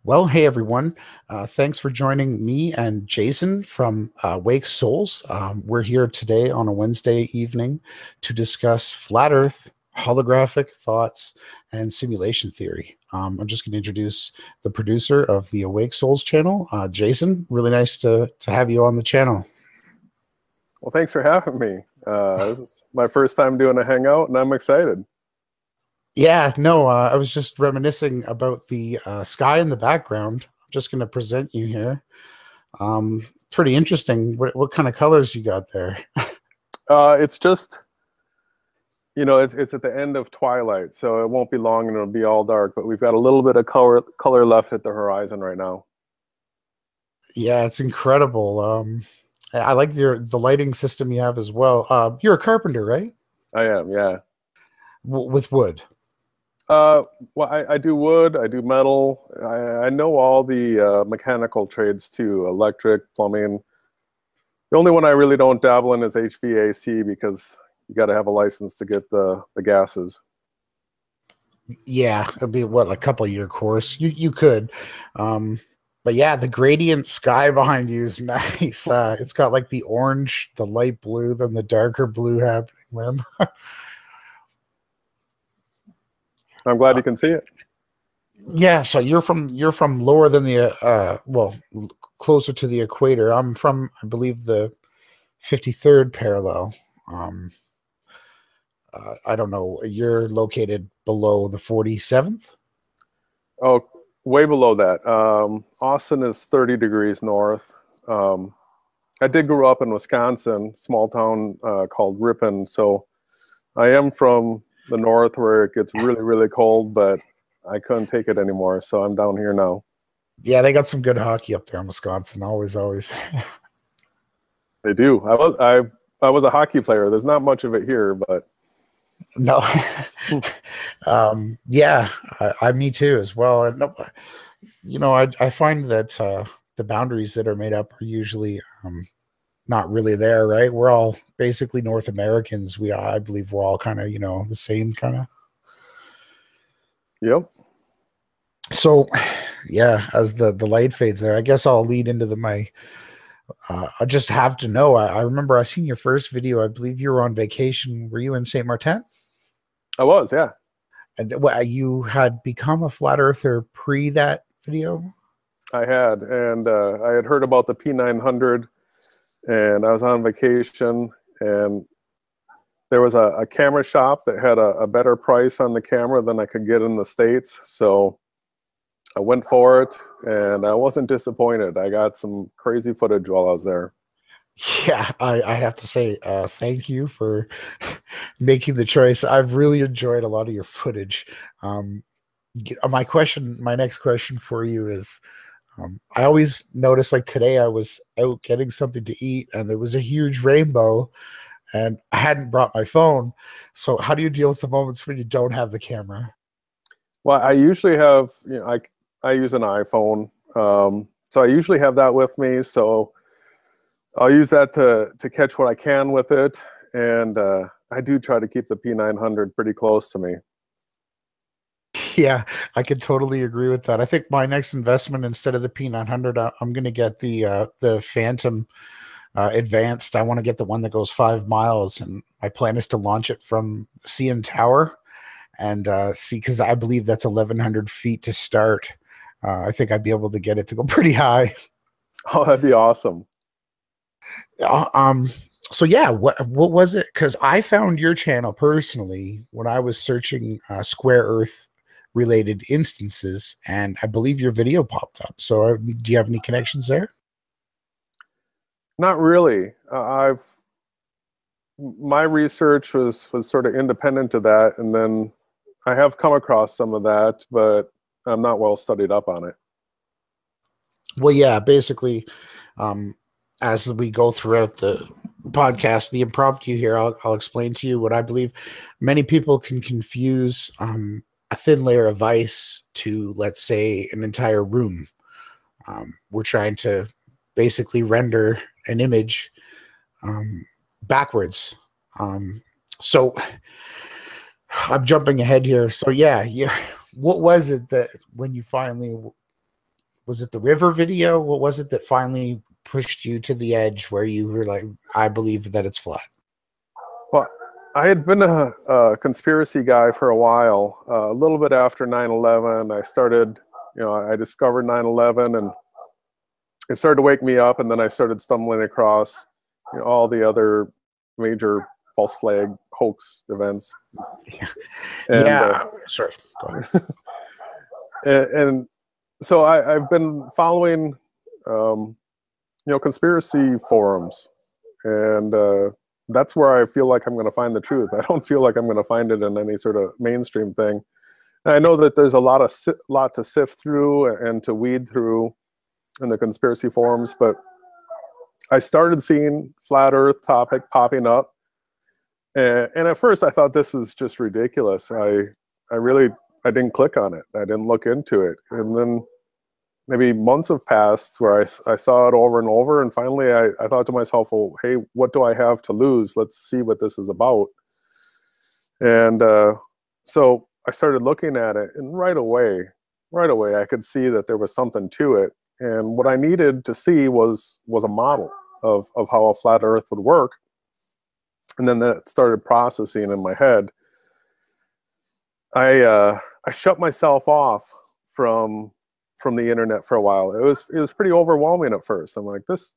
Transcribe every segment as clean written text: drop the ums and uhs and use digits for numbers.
Well, hey everyone. Thanks for joining me and Jason from Wake Souls. We're here today on a Wednesday evening to discuss flat Earth, holographic thoughts, and simulation theory. I'm just going to introduce the producer of the Awake Souls channel, Jason. Really nice to have you on the channel. Well, thanks for having me. This is my first time doing a hangout, and I'm excited. Yeah, no, I was just reminiscing about the sky in the background. I'm just going to present you here. Pretty interesting. What kind of colors you got there? It's just, it's at the end of twilight, so it won't be long and it'll be all dark, but we've got a little bit of color left at the horizon right now. Yeah, it's incredible. I like the lighting system you have as well. You're a carpenter, right? I am, yeah. With wood. Well, I do wood, I do metal. I know all the mechanical trades too, electric, plumbing. The only one I really don't dabble in is HVAC because you got to have a license to get the gases. Yeah, it'd be what, a couple year course. You could. But yeah, the gradient sky behind you is nice. It's got like the orange, the light blue, then the darker blue happening. Remember? I'm glad you can see it. Yeah, so you're from lower than the closer to the equator. I'm from, I believe, the 53rd parallel. Um, I don't know. You're located below the 47th. Oh, way below that. Austin is 30 degrees north. Um, I did grow up in Wisconsin, small town called Ripon. So I am from the north where it gets really, really cold, but I couldn't take it anymore. So I'm down here now. Yeah, they got some good hockey up there in Wisconsin. Always, always. They do. I was a hockey player. There's not much of it here, but No. Yeah, me too as well. And I find that the boundaries that are made up are usually not really there, right? We're all basically North Americans. I believe we're all kind of, the same kind of. yep. So, yeah, as the light fades there, I guess I'll lead into my. I just have to know. I remember I seen your first video. I believe you were on vacation. Were you in Saint Martin? I was, yeah. And what, you had become a flat earther pre that video? I had, and I had heard about the P900, and I was on vacation, and there was a camera shop that had a better price on the camera than I could get in the States. So I went for it, and I wasn't disappointed. I got some crazy footage while I was there. Yeah, I have to say, thank you for making the choice. I've really enjoyed a lot of your footage. Um, my next question for you is, I always notice, like today, I was out getting something to eat, and there was a huge rainbow, and I hadn't brought my phone. So, how do you deal with the moments when you don't have the camera? Well, I usually have, I use an iPhone, so I usually have that with me. So I'll use that to catch what I can with it, and I do try to keep the P900 pretty close to me. Yeah, I could totally agree with that. I think my next investment, instead of the P900, I'm going to get the Phantom Advanced. I want to get the one that goes 5 miles, and my plan is to launch it from CN Tower and see, because I believe that's 1,100 feet to start. I think I'd be able to get it to go pretty high. Oh, that'd be awesome. Uh, um, so yeah, what was it? Because I found your channel personally when I was searching Square Earth related instances, and I believe your video popped up. So, do you have any connections there? Not really. My research was sort of independent of that, and then I have come across some of that, but I'm not well studied up on it. Well, yeah, basically, um, as we go throughout the podcast, the impromptu here, I'll explain to you what I believe. Many people can confuse a thin layer of ice to, let's say, an entire room. We're trying to basically render an image um, backwards. So I'm jumping ahead here. So yeah, yeah. What was it that when you finally was it the river video? What was it that finally pushed you to the edge where you were like, I believe that it's flat? Well, I had been a conspiracy guy for a while. A little bit after 9/11, I started, I discovered 9/11, and it started to wake me up. And then I started stumbling across, all the other major false flag hoax events. Yeah. And, yeah. Sorry. Go ahead. and so I've been following, conspiracy forums, and that's where I feel like I'm going to find the truth. I don't feel like I'm going to find it in any sort of mainstream thing. And I know that there's a lot to sift through and to weed through in the conspiracy forums, but I started seeing flat Earth topic popping up, and at first I thought this was just ridiculous. I didn't click on it. I didn't look into it, and then maybe months have passed where I saw it over and over, and finally I thought to myself, well, hey, what do I have to lose? Let's see what this is about. And so I started looking at it, and right away I could see that there was something to it. And what I needed to see was a model of how a flat Earth would work. And then that started processing in my head. I shut myself off from the internet for a while. It was pretty overwhelming at first. I'm like, this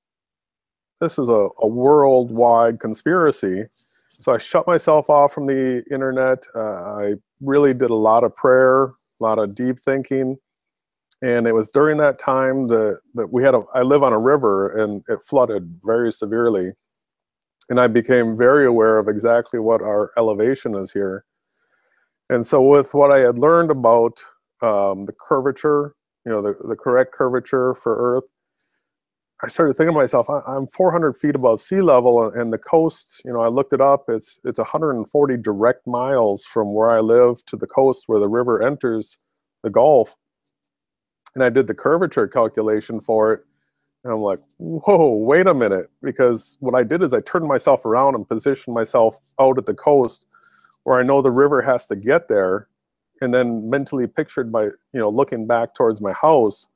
is a worldwide conspiracy. So I shut myself off from the internet. I really did a lot of prayer, a lot of deep thinking. And it was during that time that I live on a river, and it flooded very severely. And I became very aware of exactly what our elevation is here. And so with what I had learned about the curvature, the correct curvature for Earth, I started thinking to myself, I'm 400 feet above sea level, and the coast, I looked it up, it's 140 direct miles from where I live to the coast where the river enters the Gulf. And I did the curvature calculation for it, and I'm like, whoa, wait a minute. Because what I did is I turned myself around and positioned myself out at the coast where I know the river has to get there, and then mentally pictured my, looking back towards my house.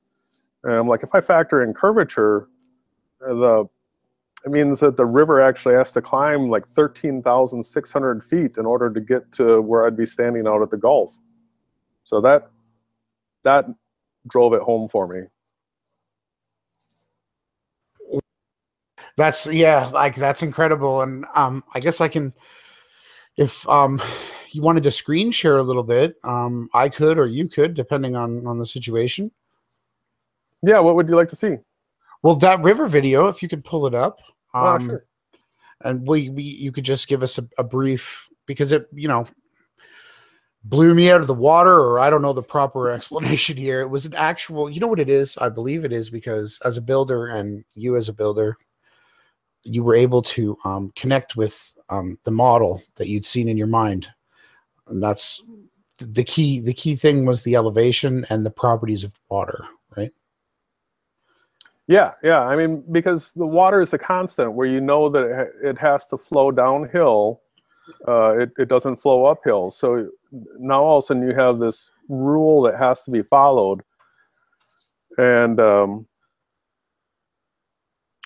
And I'm like, if I factor in curvature, it means that the river actually has to climb like 13,600 feet in order to get to where I'd be standing out at the Gulf. So that drove it home for me. That's that's incredible. And I guess I can, if you wanted to screen share a little bit, I could, or you could, depending on the situation. Yeah, what would you like to see? Well, that river video, if you could pull it up. Sure. And you could just give us a brief, because it, blew me out of the water, or I don't know the proper explanation here. It was an actual, you know what it is? I believe it is because as a builder, and you as a builder, you were able to connect with the model that you'd seen in your mind. And that's the key. The key thing was the elevation and the properties of water, right? Yeah. I mean, because the water is the constant, where that it has to flow downhill. It doesn't flow uphill. So now all of a sudden you have this rule that has to be followed. And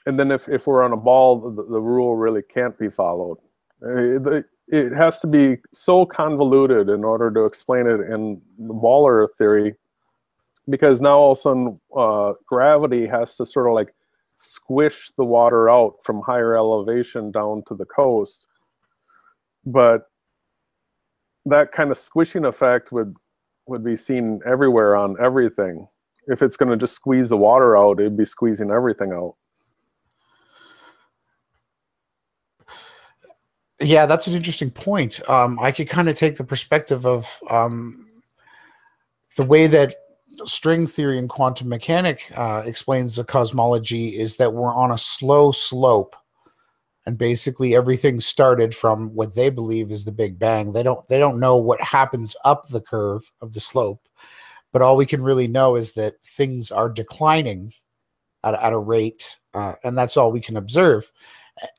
then if we're on a ball, the rule really can't be followed. It has to be so convoluted in order to explain it in the ball earth theory, because now all of a sudden gravity has to sort of like squish the water out from higher elevation down to the coast. But that kind of squishing effect would be seen everywhere on everything. If it's going to just squeeze the water out, it'd be squeezing everything out. Yeah, that's an interesting point. I could kind of take the perspective of the way that string theory and quantum mechanics explains the cosmology is that we're on a slow slope, and basically everything started from what they believe is the Big Bang. They don't know what happens up the curve of the slope, but all we can really know is that things are declining at a rate, and that's all we can observe.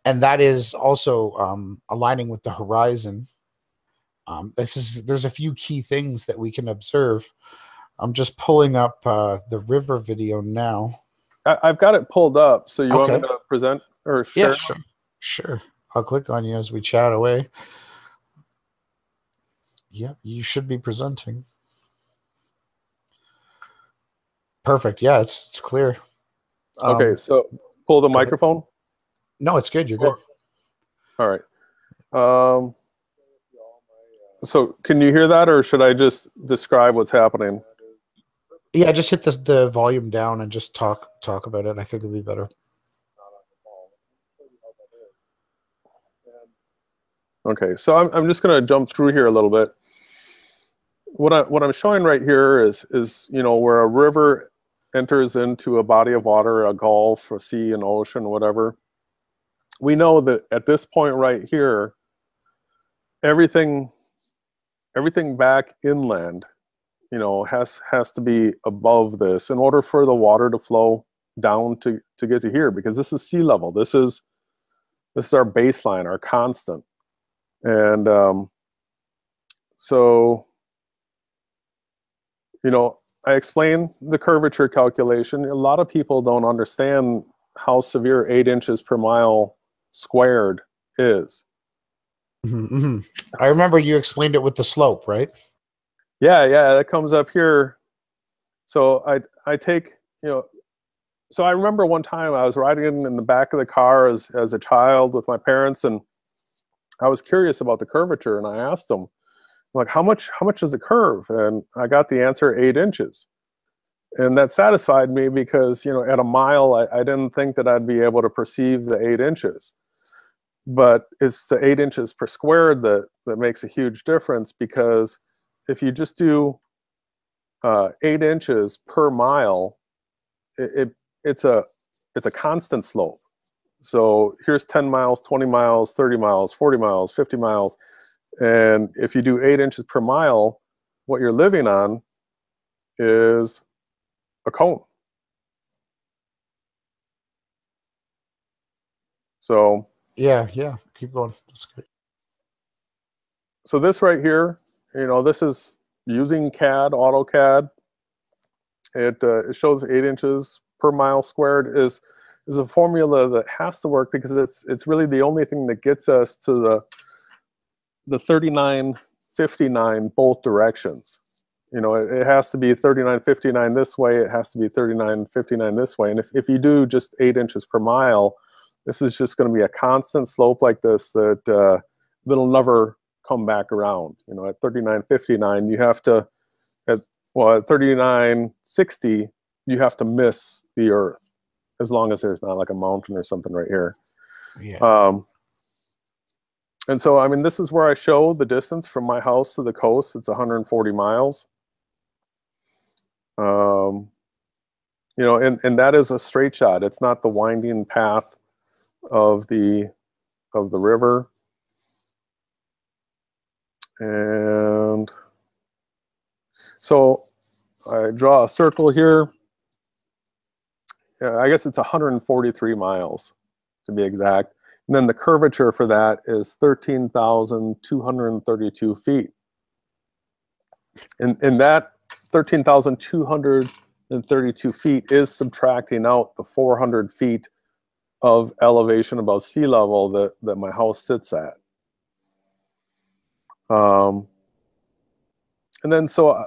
And that is also aligning with the horizon. There's a few key things that we can observe. I'm just pulling up the river video now. I've got it pulled up. So you want me Okay. to present or Yeah, share? sure. Sure. I'll click on you as we chat away. Yep, you should be presenting. Perfect. Yeah, it's clear. Okay, so pull the Go ahead. microphone. No, it's good. You're good. All right. So can you hear that, or should I just describe what's happening? Yeah, just hit the volume down and just talk about it. I think it'll be better. Okay, so I'm just going to jump through here a little bit. What I'm showing right here is where a river enters into a body of water, a gulf, a sea, an ocean, whatever. We know that at this point right here, everything back inland, has to be above this in order for the water to flow down to get to here, because this is sea level. This is our baseline, our constant. And so, I explained the curvature calculation. A lot of people don't understand how severe 8 inches per mile squared is. Mm-hmm. I remember you explained it with the slope, right? Yeah, that comes up here. So I take, so I remember one time I was riding in the back of the car as a child with my parents, and I was curious about the curvature, and I asked them, like, how much does it curve? And I got the answer, 8 inches. And that satisfied me because, at a mile, I didn't think that I'd be able to perceive the 8 inches. But it's the 8 inches per squared that makes a huge difference, because if you just do 8 inches per mile, it's a constant slope. So here's 10 miles, 20 miles, 30 miles, 40 miles, 50 miles. And if you do 8 inches per mile, what you're living on is a cone. So Yeah, keep going. That's good. So this right here, this is using CAD, AutoCAD. It shows 8 inches per mile squared is a formula that has to work, because it's really the only thing that gets us to the 3959 both directions. It has to be 3959 this way, it has to be 3959 this way. And if you do just 8 inches per mile, this is just going to be a constant slope like this that'll never come back around. At 3959, you have to, at 3960, you have to miss the earth, as long as there's not like a mountain or something right here. Yeah. And so, I mean, this is where I show the distance from my house to the coast. It's 140 miles. And that is a straight shot. It's not the winding path of the river. And so I draw a circle here. I guess it's 143 miles to be exact. And then the curvature for that is 13,232 feet. And that 13,232 feet is subtracting out the 400 feet of elevation above sea level that my house sits at. And then so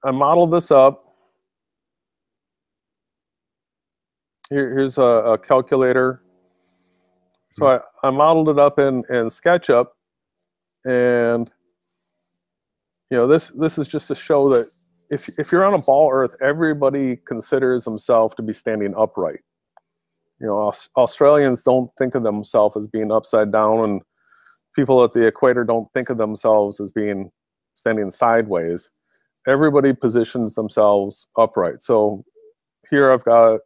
I modeled this up. Here's a calculator. So I modeled it up in SketchUp, and this is just to show that if you're on a ball earth, everybody considers themselves to be standing upright. Australians don't think of themselves as being upside down, and people at the equator don't think of themselves as being standing sideways. Everybody positions themselves upright. So here I've got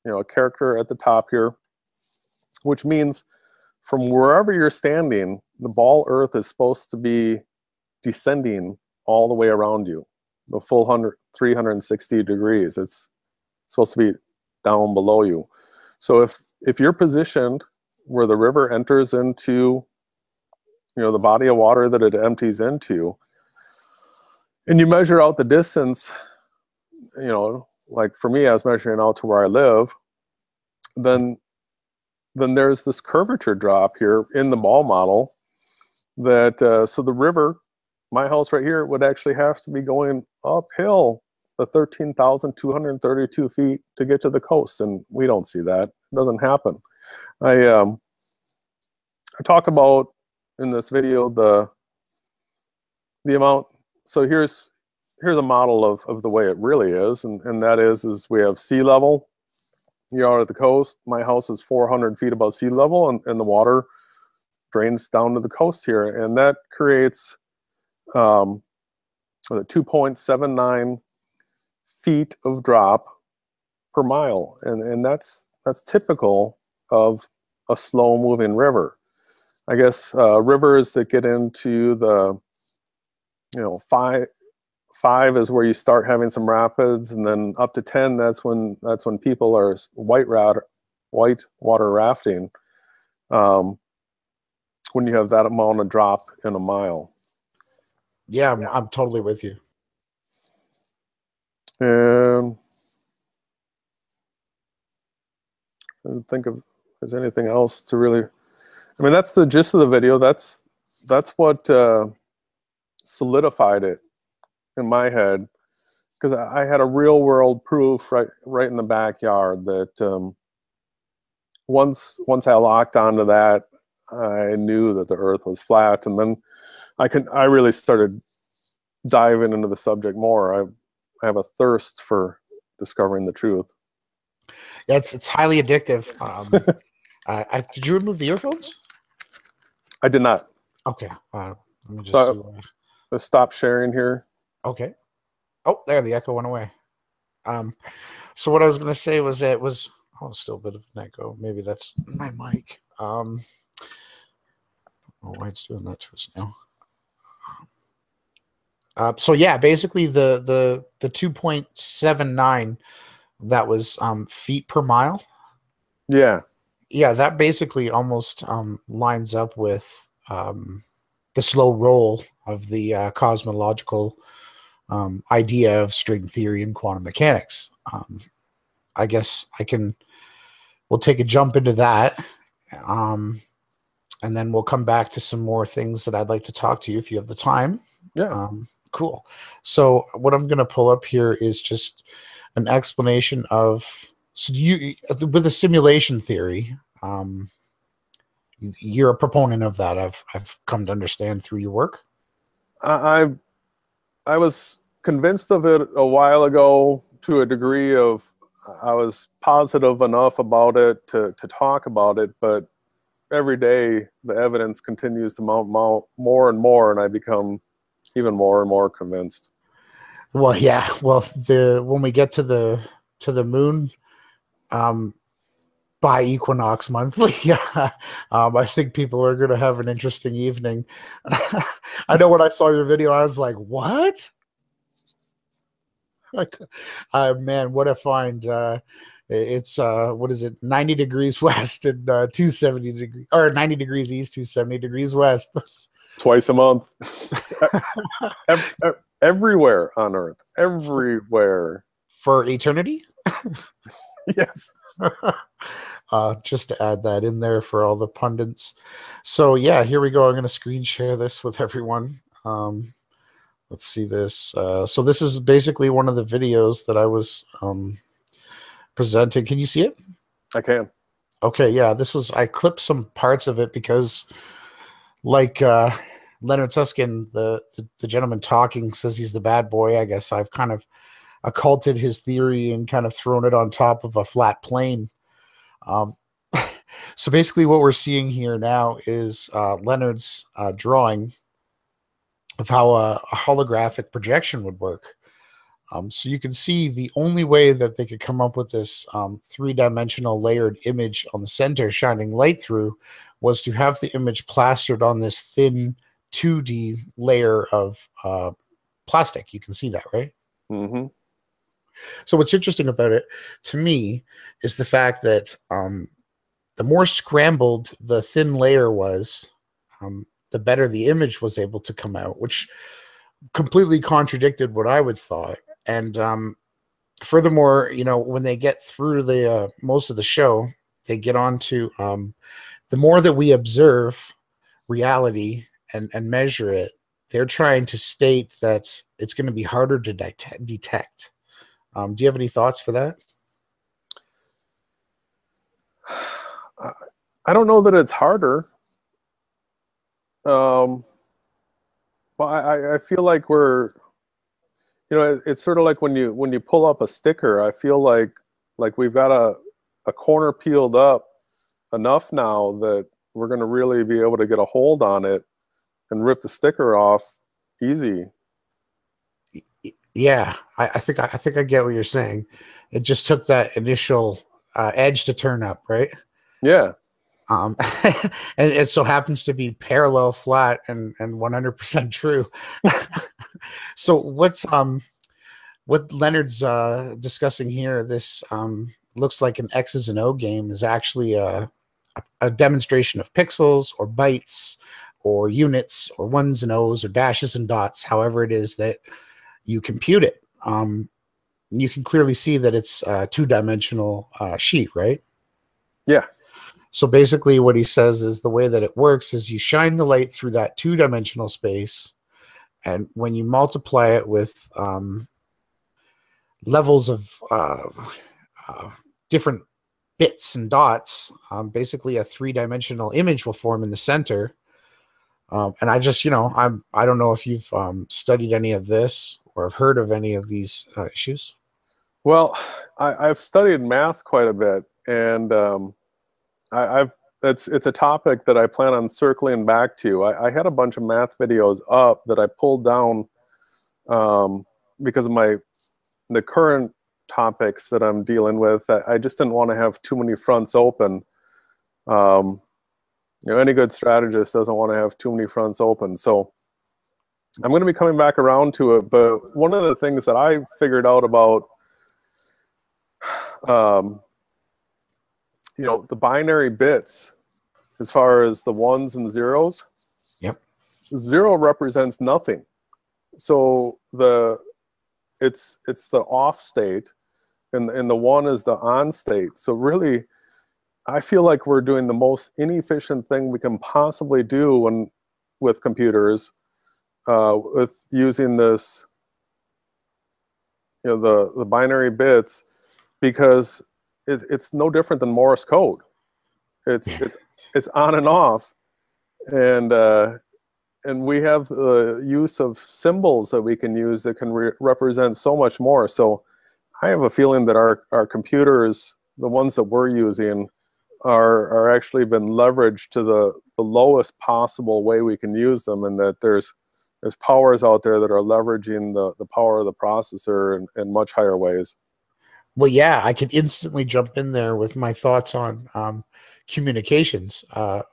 a character at the top here, which means from wherever you're standing, the ball earth is supposed to be descending all the way around you, the full 360 degrees. It's supposed to be down below you. So if you're positioned where the river enters into the body of water that it empties into, and you measure out the distance you know, like for me, I was measuring out to where I live, then there's this curvature drop here in the ball model that, so the river, my house right here, would actually have to be going uphill the 13,232 feet to get to the coast. And we don't see that. It doesn't happen. I talk about in this video the amount. So here's a model of the way it really is, and that is we have sea level. You're out at the coast. My house is 400 feet above sea level, and the water drains down to the coast here, and that creates 2.79 feet of drop per mile, and that's typical of a slow moving river. I guess rivers that get into the, you know, five is where you start having some rapids, and then up to 10, that's when people are white water rafting, when you have that amount of drop in a mile. Yeah, I'm totally with you. And I don't think if there's anything else to really, I mean, that's the gist of the video. That's what solidified it in my head, because I had a real world proof right in the backyard that once I locked onto that, I knew that the earth was flat, and then I really started diving into the subject more. I have a thirst for discovering the truth. Yeah, it's highly addictive. Did you remove the earphones? I did not. Okay. Let me just So see. let's stop sharing here. Okay. Oh, there, the echo went away. So what I was going to say was that it was still a bit of an echo. Maybe that's my mic. I don't know why it's doing that to us now. So yeah, basically the 2.79, that was feet per mile. Yeah. Yeah, that basically almost lines up with the slow roll of the cosmological idea of string theory and quantum mechanics. I guess we'll take a jump into that, and then we'll come back to some more things that I'd like to talk to you if you have the time. Yeah. Cool. So what I'm going to pull up here is just an explanation of, so with the simulation theory, you're a proponent of that. I've come to understand through your work. I was convinced of it a while ago to a degree of, I was positive enough about it to talk about it, but every day the evidence continues to mount more and more, and I become even more and more convinced. Well, yeah. Well, when we get to the moon, by equinox monthly, I think people are going to have an interesting evening. I know when I saw your video, I was like, "What?" Like, man, what a find! It's what is it? 90 degrees west and 270 degrees, or 90 degrees east, 270 degrees west. Twice a month. Everywhere on Earth. Everywhere. For eternity? Yes. Just to add that in there for all the pundits. So yeah, here we go. I'm going to screen share this with everyone. Let's see this. So this is basically one of the videos that I was presenting. Can you see it? I can. Okay, yeah. I clipped some parts of it because, like Leonard Susskind, the gentleman talking, says he's the bad boy. I guess I've kind of occulted his theory and kind of thrown it on top of a flat plane. So basically what we're seeing here now is Leonard's drawing of how a holographic projection would work. So you can see the only way that they could come up with this three-dimensional layered image on the center shining light through was to have the image plastered on this thin 2D layer of plastic. You can see that, right? Mm-hmm. So what's interesting about it to me is the fact that the more scrambled the thin layer was, the better the image was able to come out, which completely contradicted what I would thought. And furthermore, when they get through the most of the show, they get on to the more that we observe reality and measure it, they're trying to state that it's going to be harder to detect. Do you have any thoughts for that? I don't know that it's harder. Well, I feel like we're, it's sort of like when you pull up a sticker. I feel like we've got a corner peeled up enough now that we're going to really be able to get a hold on it and rip the sticker off easy. Yeah, I think I get what you're saying. It just took that initial edge to turn up, right? Yeah. And it so happens to be parallel, flat, and 100% true. So what Leonard's discussing here, this looks like an X's and O game, is actually a demonstration of pixels or bytes or units or ones and O's or dashes and dots, however it is that you compute it. You can clearly see that it's a two-dimensional sheet, right? Yeah. So basically what he says is the way that it works is you shine the light through that two-dimensional space, and when you multiply it with levels of different bits and dots, basically a three-dimensional image will form in the center. And I just, I don't know if you've studied any of this or have heard of any of these issues. Well, I've studied math quite a bit, and it's a topic that I plan on circling back to. I had a bunch of math videos up that I pulled down because of the current topics that I'm dealing with. I just didn't want to have too many fronts open. Any good strategist doesn't want to have too many fronts open. So I'm going to be coming back around to it. But one of the things that I figured out about the binary bits, as far as the ones and zeros. Yep. 0 represents nothing. So it's the off state, and the 1 is the on state. So really, I feel like we're doing the most inefficient thing we can possibly do with computers, with using this, the binary bits, because it's no different than Morse code. It's on and off, and we have the use of symbols that we can use that can represent so much more. So I have a feeling that our computers, the ones that we're using, are actually been leveraged to the lowest possible way we can use them, and that there's powers out there that are leveraging the power of the processor in much higher ways. Well, yeah, I could instantly jump in there with my thoughts on communications. I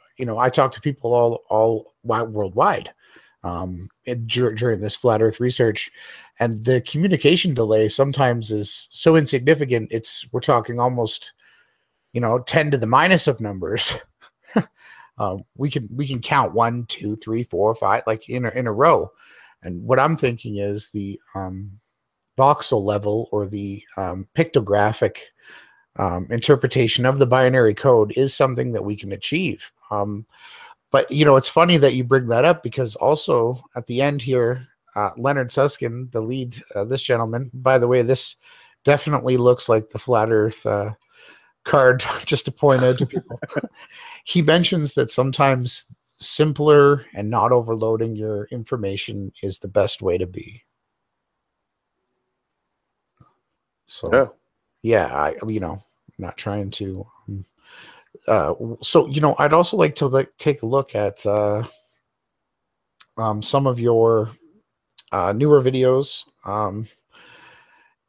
talk to people all worldwide during this flat Earth research, and the communication delay sometimes is so insignificant. We're talking almost 10 to the minus of numbers. We can count 1, 2, 3, 4, 5 like in a row. And what I'm thinking is the voxel level, or the pictographic interpretation of the binary code, is something that we can achieve. But it's funny that you bring that up, because also at the end here, Leonard Susskind, the lead, this gentleman, by the way, this definitely looks like the flat Earth card, just to point out to people. He mentions that sometimes simpler and not overloading your information is the best way to be. So yeah, not trying to so I'd also like to take a look at some of your newer videos.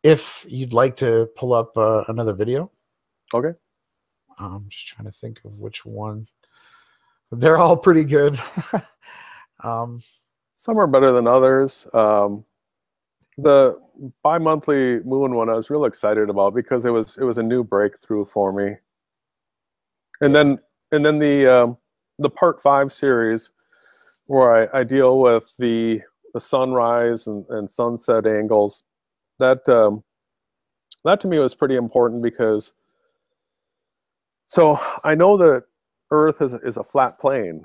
If you'd like to pull up another video. Okay. I'm just trying to think of which one. They're all pretty good. Some are better than others. The bi-monthly moon one I was real excited about, because it was a new breakthrough for me. And then the part 5 series, where I deal with the sunrise and sunset angles, that that to me was pretty important because, so I know that Earth is a flat plane,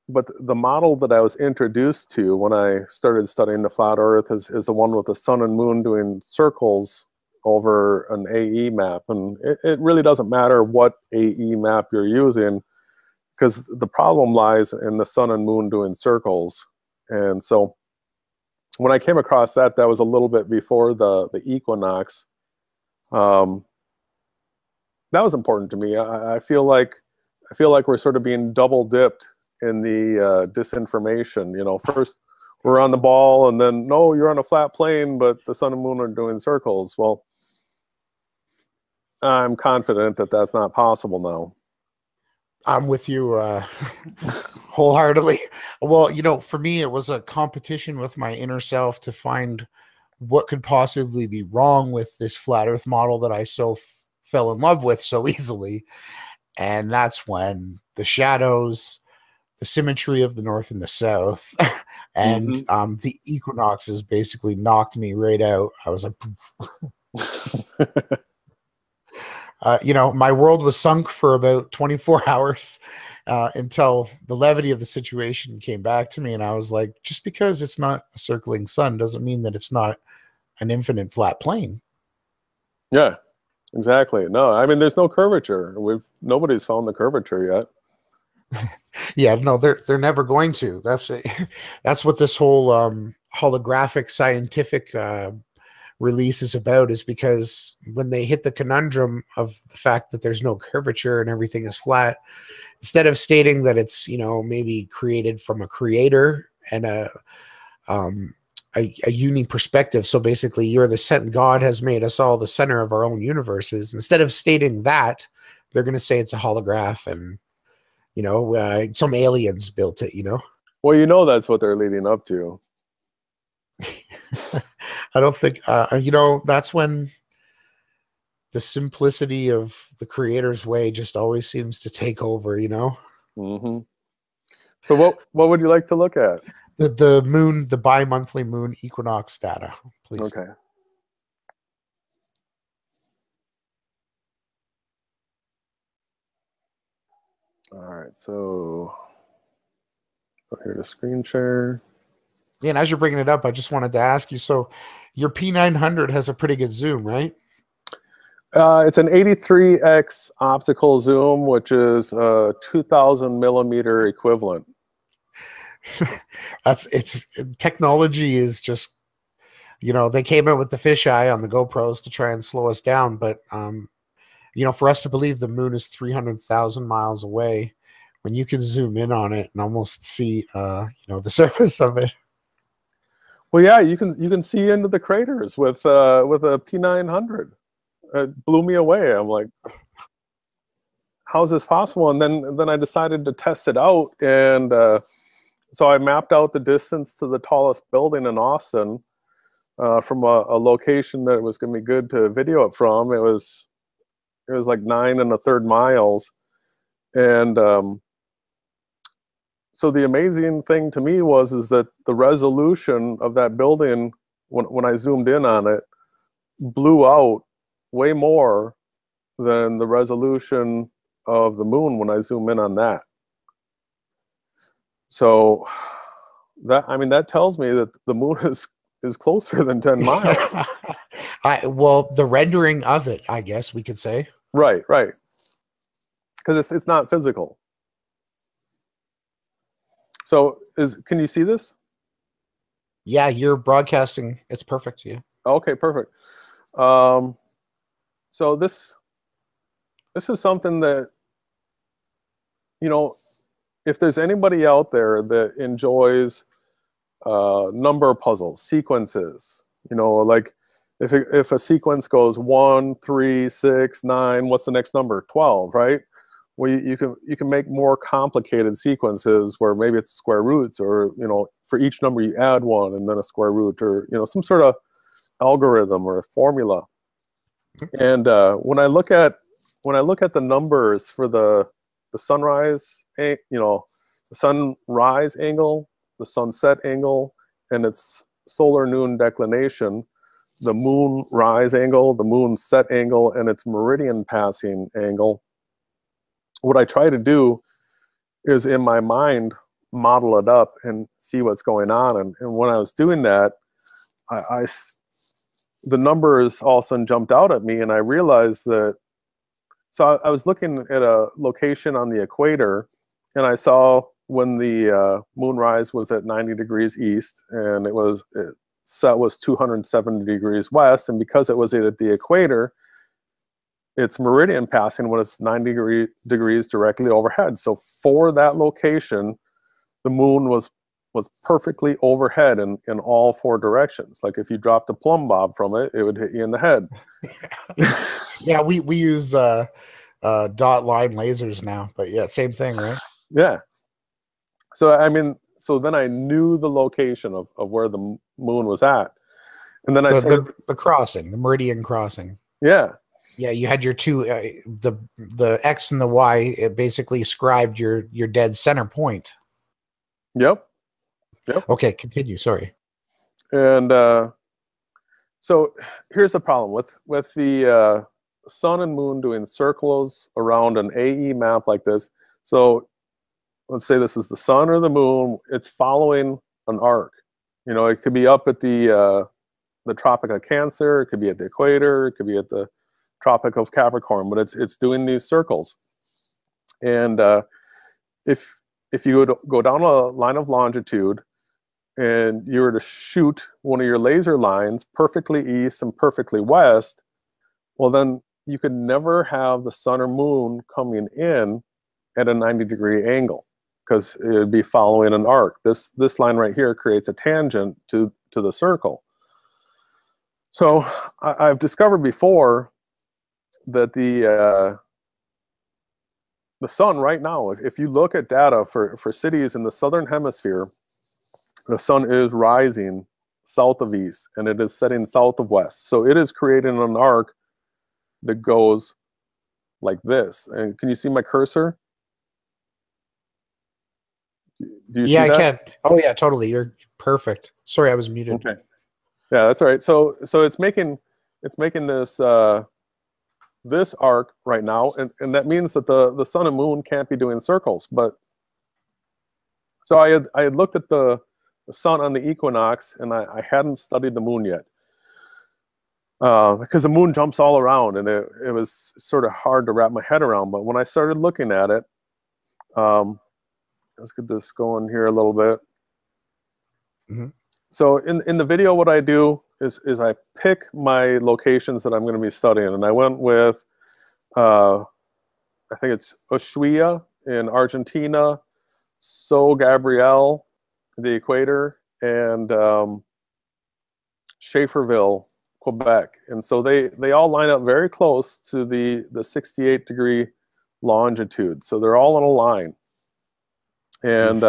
but the model that I was introduced to when I started studying the flat Earth is the one with the sun and moon doing circles over an AE map. And it really doesn't matter what AE map you're using, because the problem lies in the sun and moon doing circles. And so when I came across that, that was a little bit before the equinox. That was important to me. I feel like we're sort of being double dipped in the disinformation. You know, first we're on the ball, and then no, you're on a flat plane, but the sun and moon are doing circles. Well, I'm confident that that's not possible now. I'm with you wholeheartedly. Well, you know, for me, it was a competition with my inner self to find what could possibly be wrong with this flat Earth model that I so fell in love with so easily. And that's when the shadows, the symmetry of the North and the South, and the equinoxes basically knocked me right out. I was like, you know, my world was sunk for about 24 hours until the levity of the situation came back to me. And I was like, just because it's not a circling sun doesn't mean that it's not an infinite flat plane. Yeah, exactly. No, I mean, there's no curvature. Nobody's found the curvature yet. Yeah, no, they're never going to. That's what this whole holographic scientific release is about, is because when they hit the conundrum of the fact that there's no curvature and everything is flat, instead of stating that it's, you know, maybe created from a creator and a unique perspective. So basically, you're the center. God has made us all the center of our own universes. Instead of stating that, they're going to say it's a holograph and, you know, some aliens built it, you know? Well, you know, that's what they're leading up to. I don't think, you know, that's when the simplicity of the creator's way just always seems to take over, you know? So what would you like to look at? The moon, the bi-monthly moon equinox data, please. Okay. All right, so here to screen share. Yeah, and as you're bringing it up, I just wanted to ask you, so your P900 has a pretty good zoom, right? It's an 83x optical zoom, which is 2,000 millimeter equivalent. It's technology is just, you know, they came out with the fisheye on the GoPros to try and slow us down, but you know, for us to believe the moon is 300,000 miles away, when you can zoom in on it and almost see, you know, the surface of it. Well, yeah, you can see into the craters with a P900. It blew me away. I'm like, how is this possible? And then I decided to test it out, and so I mapped out the distance to the tallest building in Austin from a location that was going to be good to video it from. It was like 9 1/3 miles, and so the amazing thing to me is that the resolution of that building, when I zoomed in on it, blew out way more than the resolution of the moon when I zoom in on that. So that tells me that the moon is closer than 10 miles. Well, the rendering of it, I guess we could say. Right. Because it's not physical. So can you see this? Yeah, you're broadcasting. It's perfect. Yeah. Okay, perfect. So this is something that, you know, if there's anybody out there that enjoys number puzzles, sequences, you know, like if a sequence goes 1, 3, 6, 9, what's the next number? 12, right? Well, you can make more complicated sequences where maybe it's square roots, or, you know, for each number you add 1 and then a square root, or, you know, some sort of algorithm or formula. And when I look at the numbers for the sunrise, you know, the sunrise angle, the sunset angle, and its solar noon declination, the moon rise angle, the moon set angle, and its meridian passing angle. What I try to do is in my mind model it up and see what's going on. And when I was doing that, the numbers all of a sudden jumped out at me, and I realized that. So I was looking at a location on the equator, and I saw when the moonrise was at 90 degrees east, and it set was 270 degrees west, and because it was at the equator, its meridian passing was 90 degrees directly overhead. So for that location, the moon was perfectly overhead in all four directions. Like if you dropped a plumb bob from it, it would hit you in the head. Yeah, we use dot line lasers now, but yeah, same thing, right? Yeah. So I mean, so then I knew the location of where the moon was at, and then the crossing, the meridian crossing. Yeah. Yeah, you had your two the X and the Y. It basically scribed your dead center point. Yep. Okay, continue. Sorry. And so here's the problem with the sun and moon doing circles around an AE map like this. So let's say this is the sun or the moon. It's following an arc. You know, it could be up at the Tropic of Cancer. It could be at the equator. It could be at the Tropic of Capricorn. But it's doing these circles. And if you would go down a line of longitude and you were to shoot one of your laser lines perfectly east and perfectly west, well, then you could never have the sun or moon coming in at a 90-degree angle because it would be following an arc. This line right here creates a tangent to the circle. So I've discovered before that the sun right now, if you look at data for cities in the southern hemisphere, the sun is rising south of east and it is setting south of west. So it is creating an arc that goes like this. And can you see my cursor? Do you see that? I can. Oh yeah, totally. You're perfect. Sorry, I was muted. Okay. Yeah, that's all right. So it's making this this arc right now, and that means that the sun and moon can't be doing circles. But so I had looked at the sun on the equinox, and I hadn't studied the moon yet because the moon jumps all around, and it was sort of hard to wrap my head around. But when I started looking at it, let's get this going here a little bit. Mm-hmm. So in the video, what I do is I pick my locations that I'm going to be studying, and I went with I think it's Ushuaia in Argentina, So Gabriel, the equator, and Schaeferville, Quebec. And so they all line up very close to the 68-degree longitude. So they're all in a line. And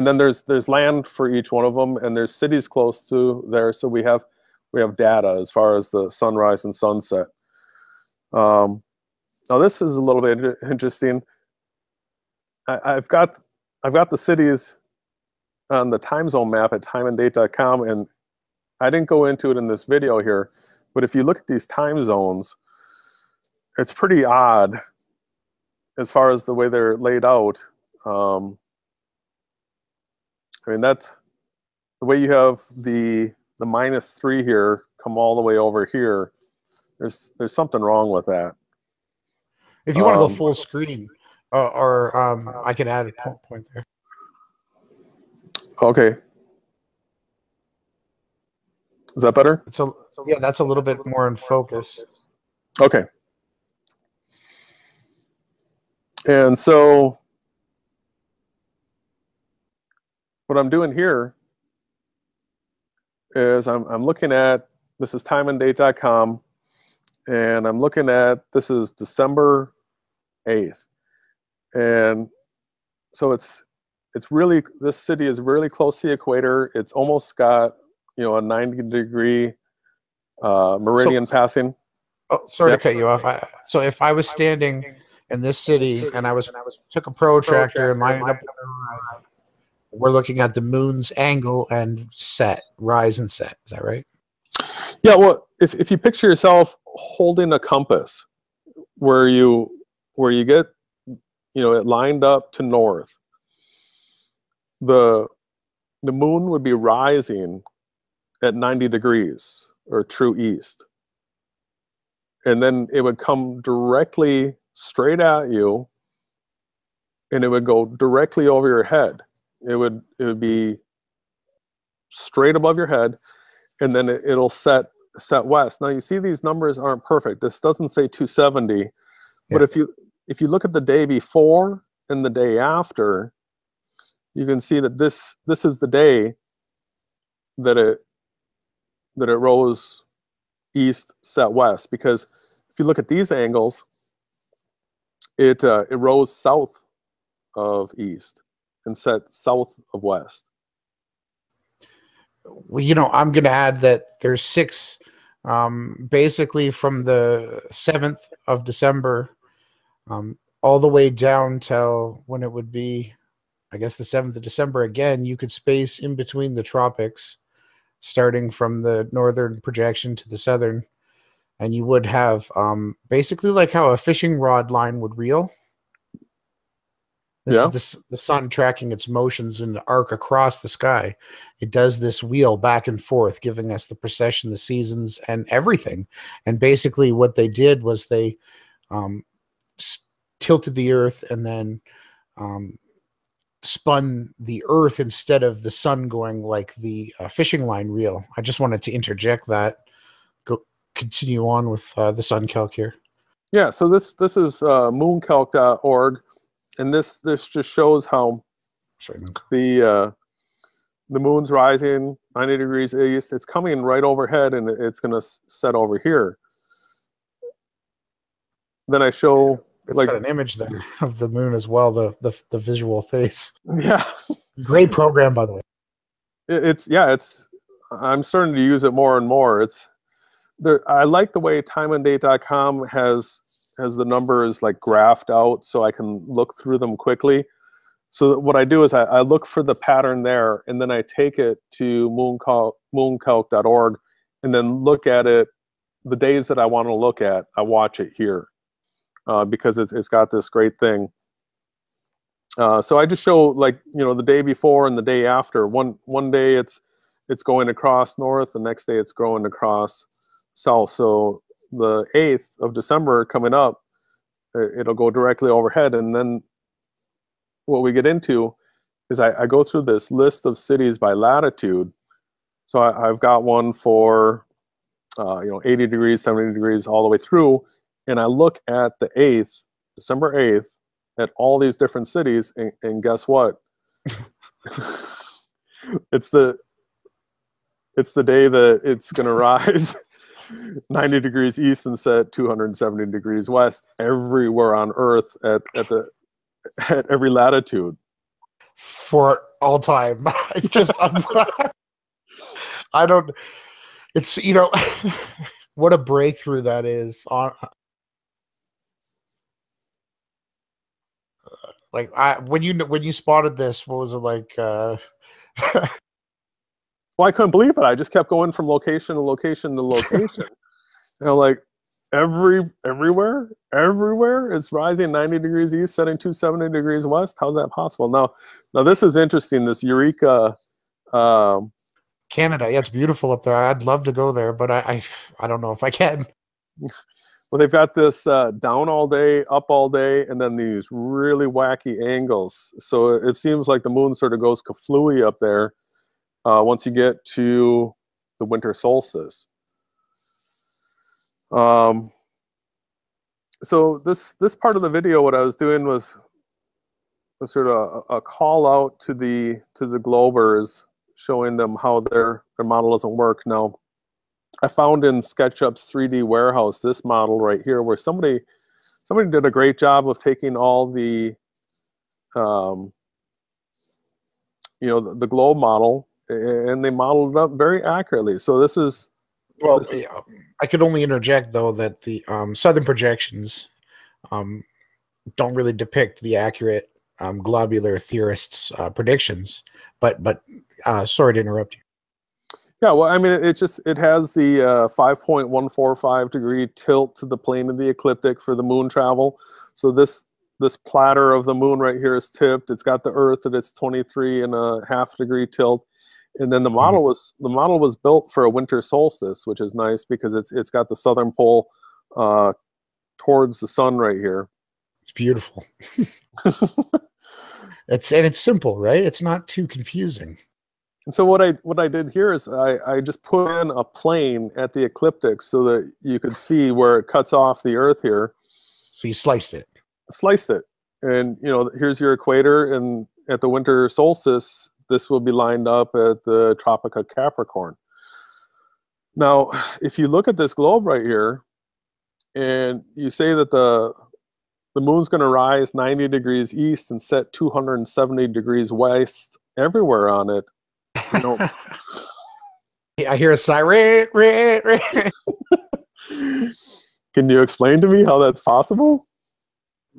then there's land for each one of them, and there's cities close to there. So we have data as far as the sunrise and sunset. Now this is a little bit interesting. I've got the cities on the time zone map at timeanddate.com, and I didn't go into it in this video here, but if you look at these time zones, it's pretty odd as far as the way they're laid out. I mean, that's the way you have the -3 here come all the way over here. There's something wrong with that. If you want to go full screen, or I can add a point there. Okay. Is that better? Yeah, that's a little bit more in focus. Okay. And so what I'm doing here is I'm looking at, this is timeanddate.com, and I'm looking at, this is December 8th. And so it's really, this city is really close to the equator. It's almost got, you know, a 90-degree meridian passing. Oh, sorry to cut you off. So if I was standing in this city and I took a protractor and lined it up, we're looking at the moon's angle and set, rise and set. Is that right? Yeah, well, if you picture yourself holding a compass where you get, it lined up to north, the moon would be rising at 90 degrees or true east. And then it would come directly straight at you, and it would go directly over your head. It would be straight above your head, and then it'll set west. Now you see these numbers aren't perfect. This doesn't say 270, but if you look at the day before and the day after, you can see that this is the day that it rose east, set west. Because if you look at these angles, it rose south of east and set south of west. Well, I'm going to add that there's 6, basically from the 7th of December, all the way down till when it would be, I guess, the 7th of December again. You could space in between the tropics, starting from the northern projection to the southern, and you would have basically like how a fishing rod line would reel. This is the sun tracking its motions in the arc across the sky. It does this wheel back and forth, giving us the precession, the seasons, and everything. And basically what they did was they tilted the earth and then spun the earth instead of the sun going like the fishing line reel. I just wanted to interject that. Continue on with the sun calc here. Yeah, so this is mooncalc.org. And this just shows how the moon's rising 90 degrees east. It's coming right overhead, and it's going to set over here. Then I show it's got an image there of the moon as well, the visual face. Yeah, great program, by the way. It's I'm starting to use it more and more. I like the way timeanddate.com has the numbers like graphed out so I can look through them quickly. So what I do is I look for the pattern there, and then I take it to mooncalc.org and then look at it the days that I want to look at. I watch it here because it's got this great thing. So I just show the day before and the day after. One day it's going across north, the next day it's going across south. So the 8th of December coming up, it'll go directly overhead. And then what we get into is I go through this list of cities by latitude. So I've got one for 80 degrees, 70 degrees, all the way through. And I look at the 8th, December 8th, at all these different cities. And guess what? It's the day that it's going to rise 90 degrees east and set 270 degrees west everywhere on Earth at every latitude for all time. It's just I don't. It's what a breakthrough that is on. When you spotted this, what was it like? Well, I couldn't believe it. I just kept going from location to location to location. Everywhere it's rising 90 degrees east, setting 270 degrees west. How's that possible? Now this is interesting. This Eureka, Canada. Yeah, it's beautiful up there. I'd love to go there, but I don't know if I can. Well, they've got this down all day, up all day, and then these really wacky angles. So it seems like the moon sort of goes kaflooey up there once you get to the winter solstice. So this part of the video, what I was doing was sort of a call out to the Globers, showing them how their model doesn't work. Now, I found in SketchUp's 3D warehouse this model right here, where somebody did a great job of taking all the the globe model, and they modeled it up very accurately. So this is I could only interject though that the southern projections don't really depict the accurate globular theorists' predictions. But sorry to interrupt you. Yeah, well, I mean, it has the 5.145 degree tilt to the plane of the ecliptic for the moon travel. So this platter of the moon right here is tipped. It's got the Earth at its 23.5 degree tilt, and then the model was built for a winter solstice, which is nice because it's got the southern pole towards the sun right here. It's beautiful. It's simple, right? It's not too confusing. And so what I did here is I just put in a plane at the ecliptic so that you could see where it cuts off the Earth here. So you sliced it. Sliced it. And, you know, here's your equator, and at the winter solstice, this will be lined up at the Tropic of Capricorn. Now, if you look at this globe right here, and you say that the moon's going to rise 90 degrees east and set 270 degrees west everywhere on it, you know, I hear a siren. Can you explain to me how that's possible?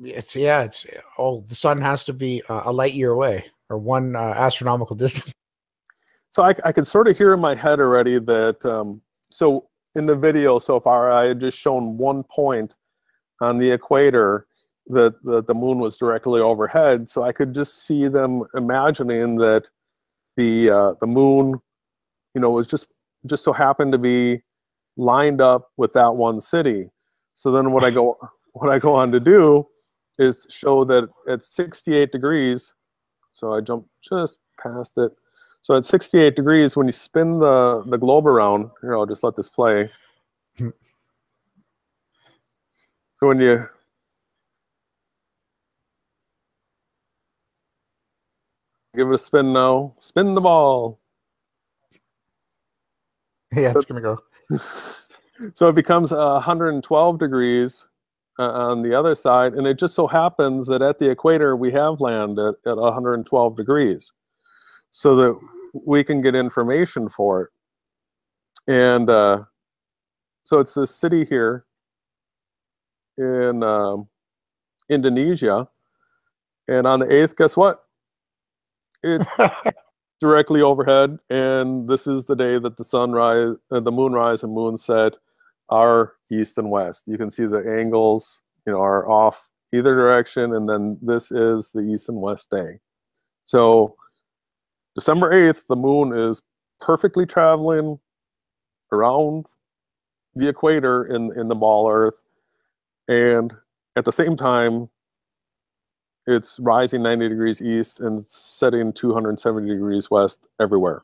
It's the sun has to be a light year away, or one astronomical distance. So I could sort of hear in my head already that so in the video so far I had just shown one point on the equator that the moon was directly overhead, so I could just see them imagining that the moon, you know, was just so happened to be lined up with that one city. So then what I go on to do is show that at 68 degrees, so I jump just past it. So at 68 degrees, when you spin the globe around, here, I'll just let this play. So when you give it a spin now, spin the ball. Yeah, it's going to go. So it becomes 112 degrees on the other side, and it just so happens that at the equator we have land at 112 degrees, so that we can get information for it. And so it's this city here in Indonesia, and on the 8th, guess what? It's directly overhead, and this is the day that the moonrise and moonset are east and west. You can see the angles, you know, are off either direction, and then this is the east and west day. So December 8th, the moon is perfectly traveling around the equator in the ball Earth, and at the same time, it's rising 90 degrees east and setting 270 degrees west everywhere.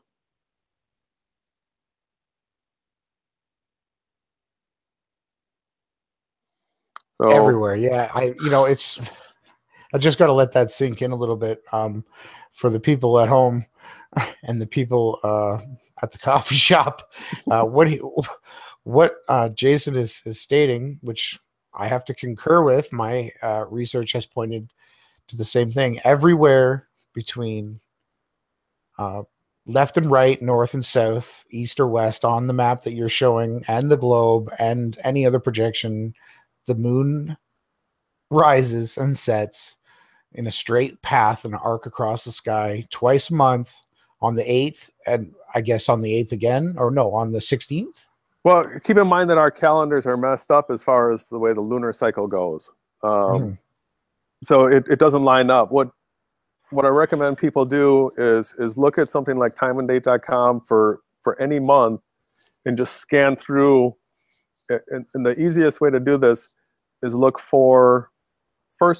So, everywhere. Yeah, I just got to let that sink in a little bit. For the people at home and the people at the coffee shop, what Jason is stating, which I have to concur with. My research has pointed to the same thing. Everywhere between left and right, north and south, east or west on the map that you're showing, and the globe, and any other projection, the moon rises and sets in a straight path, an arc across the sky twice a month, on the 8th, and I guess on the 8th again, or no, on the 16th. well, keep in mind that our calendars are messed up as far as the way the lunar cycle goes. So it doesn't line up. What I recommend people do is look at something like timeanddate.com for any month and just scan through. And the easiest way to do this is look for a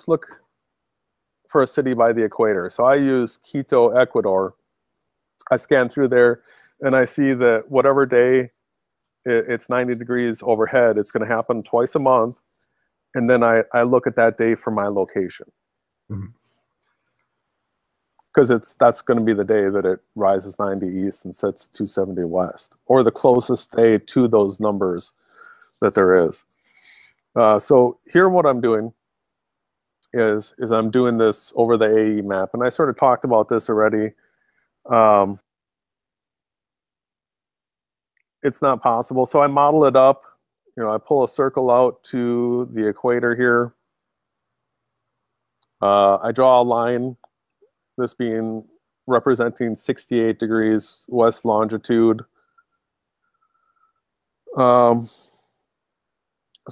city by the equator. So I use Quito, Ecuador. I scan through there, and I see that whatever day it's 90 degrees overhead, it's going to happen twice a month. And then I look at that day for my location. Because that's going to be the day that it rises 90 east and sets 270 west, or the closest day to those numbers that there is. So here what I'm doing is I'm doing this over the AE map, and I sort of talked about this already. It's not possible, so I model it up. You know, I pull a circle out to the equator here. I draw a line, this being representing 68 degrees west longitude, So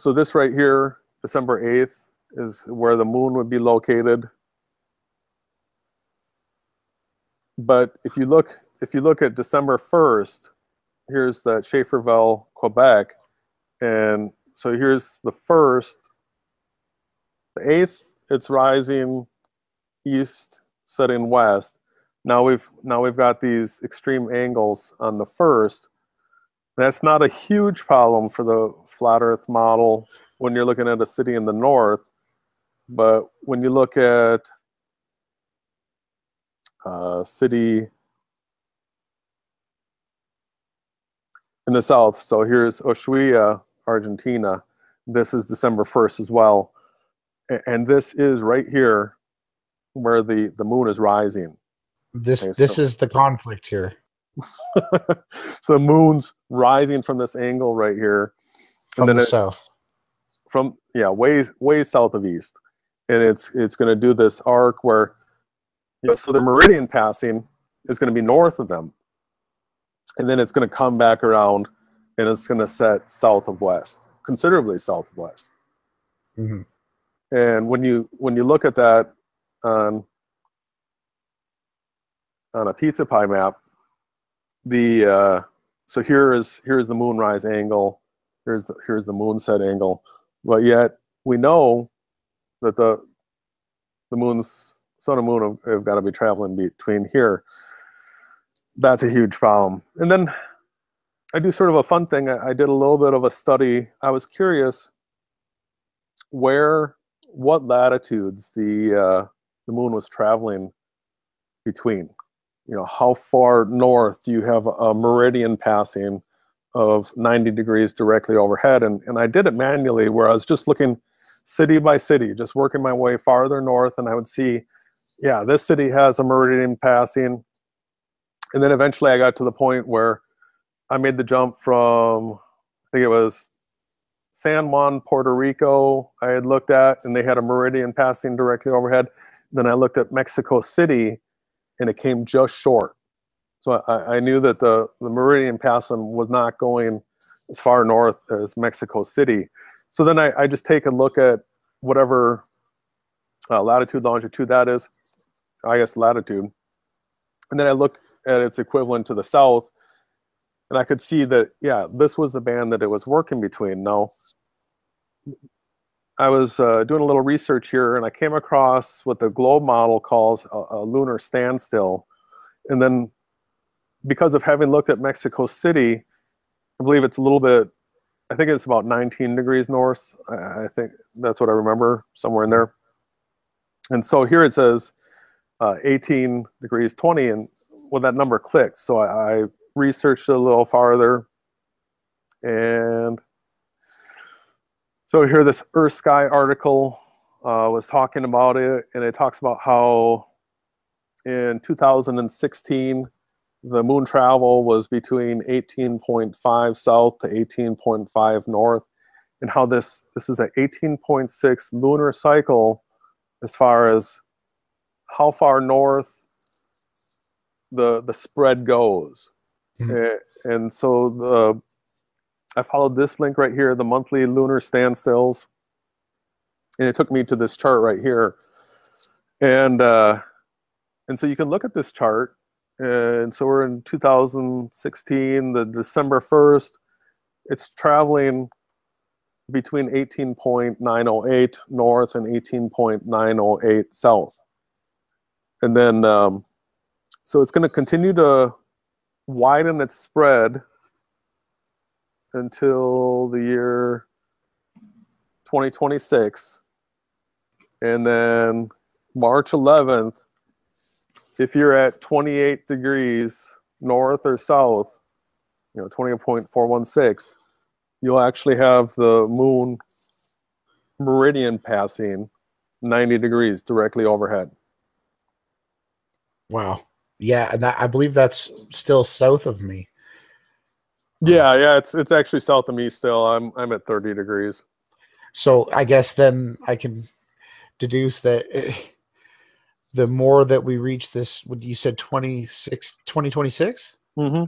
this right here, December 8th, is where the moon would be located. But if you look at December 1st, here's the Schaeferville, Quebec, and so here's the 1st, the 8th, it's rising east, setting west. Now we've got these extreme angles on the 1st. That's not a huge problem for the flat Earth model when you're looking at a city in the north, but when you look at a city in the south, so here's Ushuaia, Argentina. This is December 1st as well, and this is right here where the moon is rising. This Okay, this is the conflict here. so the moon's rising from this angle right here, from the south. From way south of east, and it's going to do this arc where, so the meridian passing is going to be north of them, and then it's going to come back around, and it's going to set south of west, considerably south of west. Mm-hmm. And when you look at that on a pizza pie map, so here's the moonrise angle, here's the moon set angle, but yet we know that the moon's sun and moon have got to be traveling between here. That's a huge problem. And then I do sort of a fun thing. I did a little bit of a study. I was curious what latitudes the moon was traveling between. You know, how far north do you have a meridian passing of 90 degrees directly overhead? And I did it manually, where I was just looking city by city, just working my way farther north, and I would see, yeah, this city has a meridian passing. And then eventually I got to the point where I made the jump from, I think it was San Juan, Puerto Rico, I had looked at, and they had a meridian passing directly overhead. Then I looked at Mexico City, and it came just short. So I knew that the meridian passing was not going as far north as Mexico City. So then I just take a look at whatever latitude, longitude that is, I guess latitude. And then I look at its equivalent to the south, and I could see that, yeah, this was the band that it was working between. Now, I was doing a little research here, and I came across what the globe model calls a lunar standstill. And then, because of having looked at Mexico City, I believe it's a little bit, I think it's about 19 degrees north. I think that's what I remember, somewhere in there. And so here it says 18 degrees 20, and well, that number clicked. So I researched it a little farther, and so here this Earth Sky article was talking about it, and it talks about how in 2016 the moon travel was between 18.5 south to 18.5 north, and how this is an 18.6 lunar cycle as far as how far north the spread goes. Mm-hmm. And so I followed this link right here, the monthly lunar standstills, and it took me to this chart right here. And so you can look at this chart, and so we're in 2016, the December 1st, it's traveling between 18.908 north and 18.908 south. And then, so it's going to continue to widen its spread until the year 2026. And then March 11th, if you're at 28 degrees north or south, 20.416, you'll actually have the moon meridian passing 90 degrees directly overhead. Wow. Yeah, and I believe that's still south of me. Yeah, it's actually south of me still. I'm at 30 degrees. So I guess then I can deduce that the more that we reach this, what you said, 2026? Mm-hmm.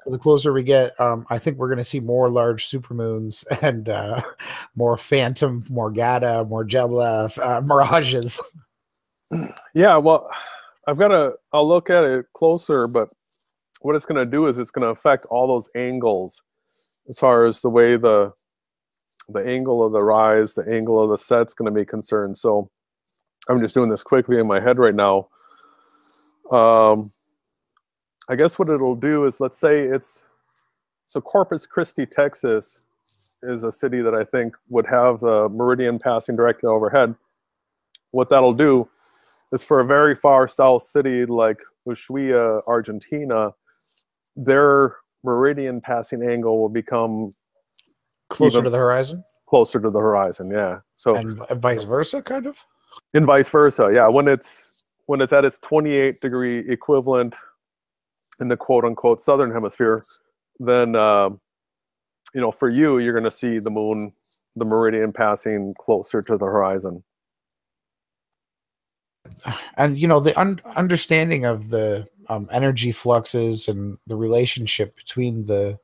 So the closer we get, I think we're going to see more large supermoons and more phantom Morgana, Morgella, mirages. Yeah, well, I'll look at it closer, but what it's going to do is it's going to affect all those angles as far as the way the angle of the rise, the angle of the set's going to be concerned. So I'm just doing this quickly in my head right now. I guess what it'll do is, let's say so Corpus Christi, Texas is a city that I think would have the meridian passing directly overhead. What that'll do is, for a very far south city like Ushuaia, Argentina, their meridian passing angle will become Closer to the horizon? Closer to the horizon, yeah. So and vice versa, kind of? And vice versa, yeah. When it's at its 28-degree equivalent in the quote-unquote southern hemisphere, then for you, you're going to see the moon, the meridian, passing closer to the horizon. And the understanding of the energy fluxes and the relationship between the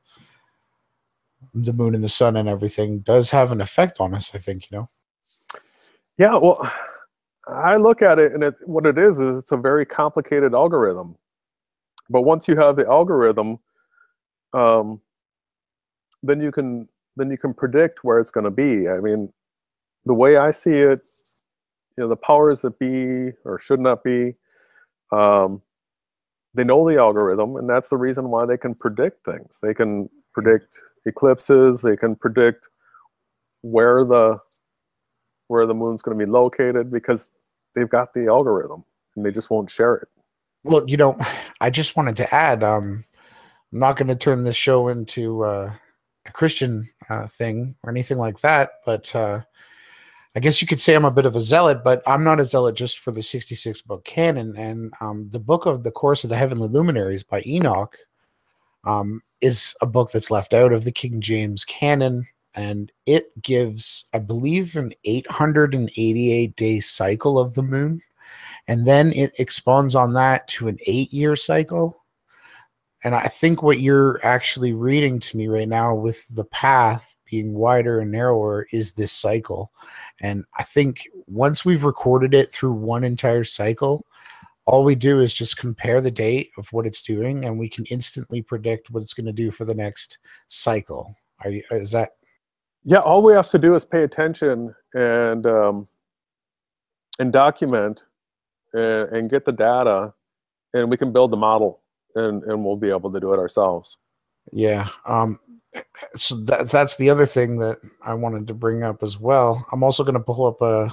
moon and the sun and everything does have an effect on us, I think. Yeah, well, I look at it, and what it is it's a very complicated algorithm. But once you have the algorithm, then you can predict where it's going to be. I mean, the way I see it, the powers that be, or should not be, they know the algorithm, and that's the reason why they can predict things. They can predict eclipses. They can predict where the moon's going to be located, because they've got the algorithm, and they just won't share it. Well, I just wanted to add, I'm not going to turn this show into a Christian thing or anything like that, but I guess you could say I'm a bit of a zealot, but I'm not a zealot just for the 66 book canon. And the book of the Course of the Heavenly Luminaries by Enoch is a book that's left out of the King James canon, and it gives, I believe, an 888-day cycle of the moon. And then it expands on that to an 8-year cycle. And I think what you're actually reading to me right now, with the path being wider and narrower, is this cycle. And I think once we've recorded it through one entire cycle, all we do is just compare the date of what it's doing, and we can instantly predict what it's going to do for the next cycle. Is that? Yeah, all we have to do is pay attention and document and get the data, and we can build the model, and we'll be able to do it ourselves. Yeah. So that's the other thing that I wanted to bring up as well. I'm also going to pull up